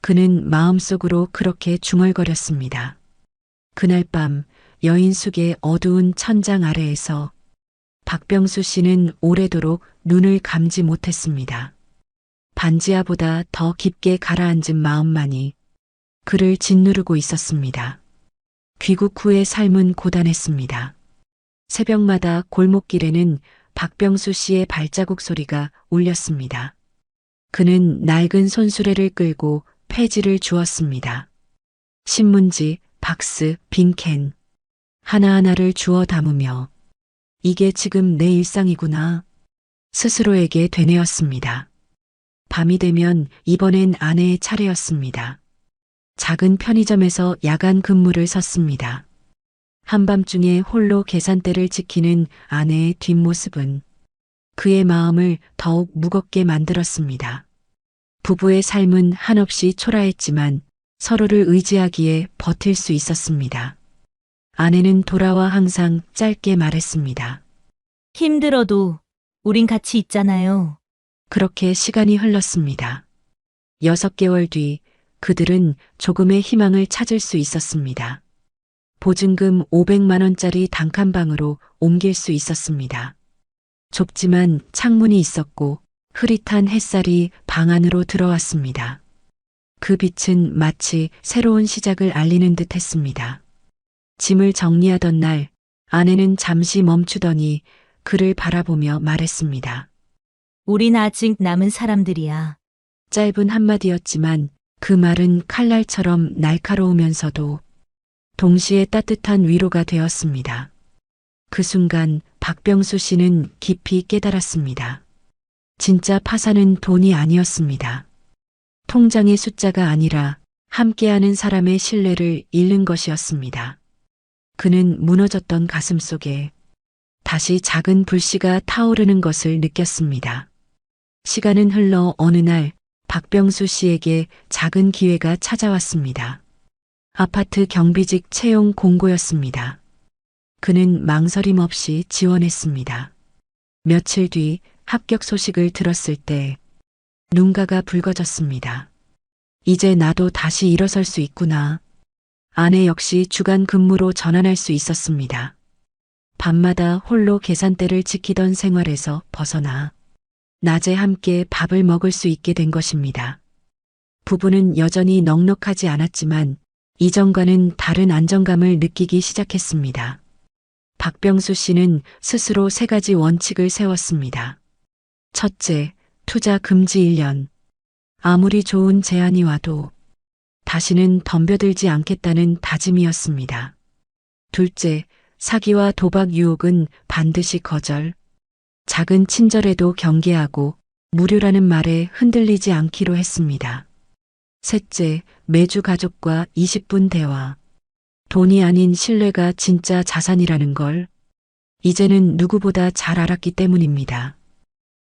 그는 마음속으로 그렇게 중얼거렸습니다. 그날 밤 여인숙의 어두운 천장 아래에서 박병수 씨는 오래도록 눈을 감지 못했습니다. 반지하보다 더 깊게 가라앉은 마음만이 그를 짓누르고 있었습니다. 귀국 후의 삶은 고단했습니다. 새벽마다 골목길에는 박병수 씨의 발자국 소리가 울렸습니다. 그는 낡은 손수레를 끌고 폐지를 주었습니다. 신문지, 박스, 빈캔 하나하나를 주워 담으며 이게 지금 내 일상이구나 스스로에게 되뇌었습니다. 밤이 되면 이번엔 아내의 차례였습니다. 작은 편의점에서 야간 근무를 섰습니다. 한밤중에 홀로 계산대를 지키는 아내의 뒷모습은 그의 마음을 더욱 무겁게 만들었습니다. 부부의 삶은 한없이 초라했지만 서로를 의지하기에 버틸 수 있었습니다. 아내는 돌아와 항상 짧게 말했습니다. 힘들어도 우린 같이 있잖아요. 그렇게 시간이 흘렀습니다. 6개월 뒤 그들은 조금의 희망을 찾을 수 있었습니다. 보증금 500만 원짜리 단칸방으로 옮길 수 있었습니다. 좁지만 창문이 있었고 흐릿한 햇살이 방 안으로 들어왔습니다. 그 빛은 마치 새로운 시작을 알리는 듯 했습니다. 짐을 정리하던 날 아내는 잠시 멈추더니 그를 바라보며 말했습니다. 우린 아직 남은 사람들이야. 짧은 한마디였지만 그 말은 칼날처럼 날카로우면서도 동시에 따뜻한 위로가 되었습니다. 그 순간 박병수 씨는 깊이 깨달았습니다. 진짜 파산은 돈이 아니었습니다. 통장의 숫자가 아니라 함께하는 사람의 신뢰를 잃는 것이었습니다. 그는 무너졌던 가슴 속에 다시 작은 불씨가 타오르는 것을 느꼈습니다. 시간은 흘러 어느 날 박병수 씨에게 작은 기회가 찾아왔습니다. 아파트 경비직 채용 공고였습니다. 그는 망설임 없이 지원했습니다. 며칠 뒤 합격 소식을 들었을 때 눈가가 붉어졌습니다. 이제 나도 다시 일어설 수 있구나. 아내 역시 주간 근무로 전환할 수 있었습니다. 밤마다 홀로 계산대를 지키던 생활에서 벗어나 낮에 함께 밥을 먹을 수 있게 된 것입니다. 부부는 여전히 넉넉하지 않았지만 이전과는 다른 안정감을 느끼기 시작했습니다. 박병수 씨는 스스로 3가지 원칙을 세웠습니다. 첫째, 투자 금지 1년. 아무리 좋은 제안이 와도 다시는 덤벼들지 않겠다는 다짐이었습니다. 둘째, 사기와 도박 유혹은 반드시 거절. 작은 친절에도 경계하고 무료라는 말에 흔들리지 않기로 했습니다. 셋째, 매주 가족과 20분 대화. 돈이 아닌 신뢰가 진짜 자산이라는 걸 이제는 누구보다 잘 알았기 때문입니다.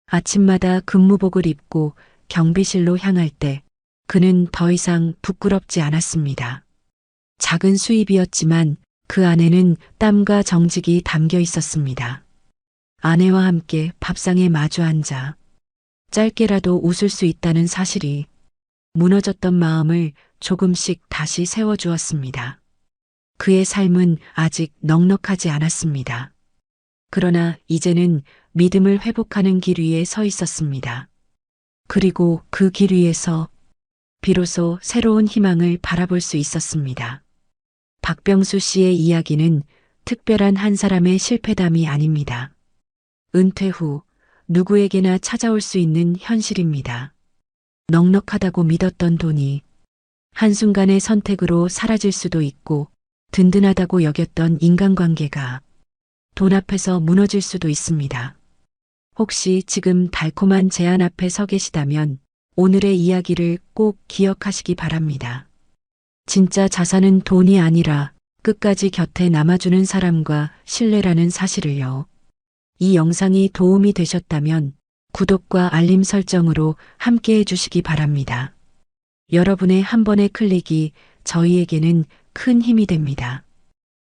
아침마다 근무복을 입고 경비실로 향할 때 그는 더 이상 부끄럽지 않았습니다. 작은 수입이었지만 그 안에는 땀과 정직이 담겨 있었습니다. 아내와 함께 밥상에 마주 앉아 짧게라도 웃을 수 있다는 사실이 무너졌던 마음을 조금씩 다시 세워주었습니다. 그의 삶은 아직 넉넉하지 않았습니다. 그러나 이제는 믿음을 회복하는 길 위에 서 있었습니다. 그리고 그 길 위에서 비로소 새로운 희망을 바라볼 수 있었습니다. 박병수 씨의 이야기는 특별한 한 사람의 실패담이 아닙니다. 은퇴 후 누구에게나 찾아올 수 있는 현실입니다. 넉넉하다고 믿었던 돈이 한순간의 선택으로 사라질 수도 있고 든든하다고 여겼던 인간관계가 돈 앞에서 무너질 수도 있습니다. 혹시 지금 달콤한 제안 앞에 서 계시다면 오늘의 이야기를 꼭 기억하시기 바랍니다. 진짜 자산은 돈이 아니라 끝까지 곁에 남아주는 사람과 신뢰라는 사실을요. 이 영상이 도움이 되셨다면 구독과 알림 설정으로 함께 해주시기 바랍니다. 여러분의 한 번의 클릭이 저희에게는 큰 힘이 됩니다.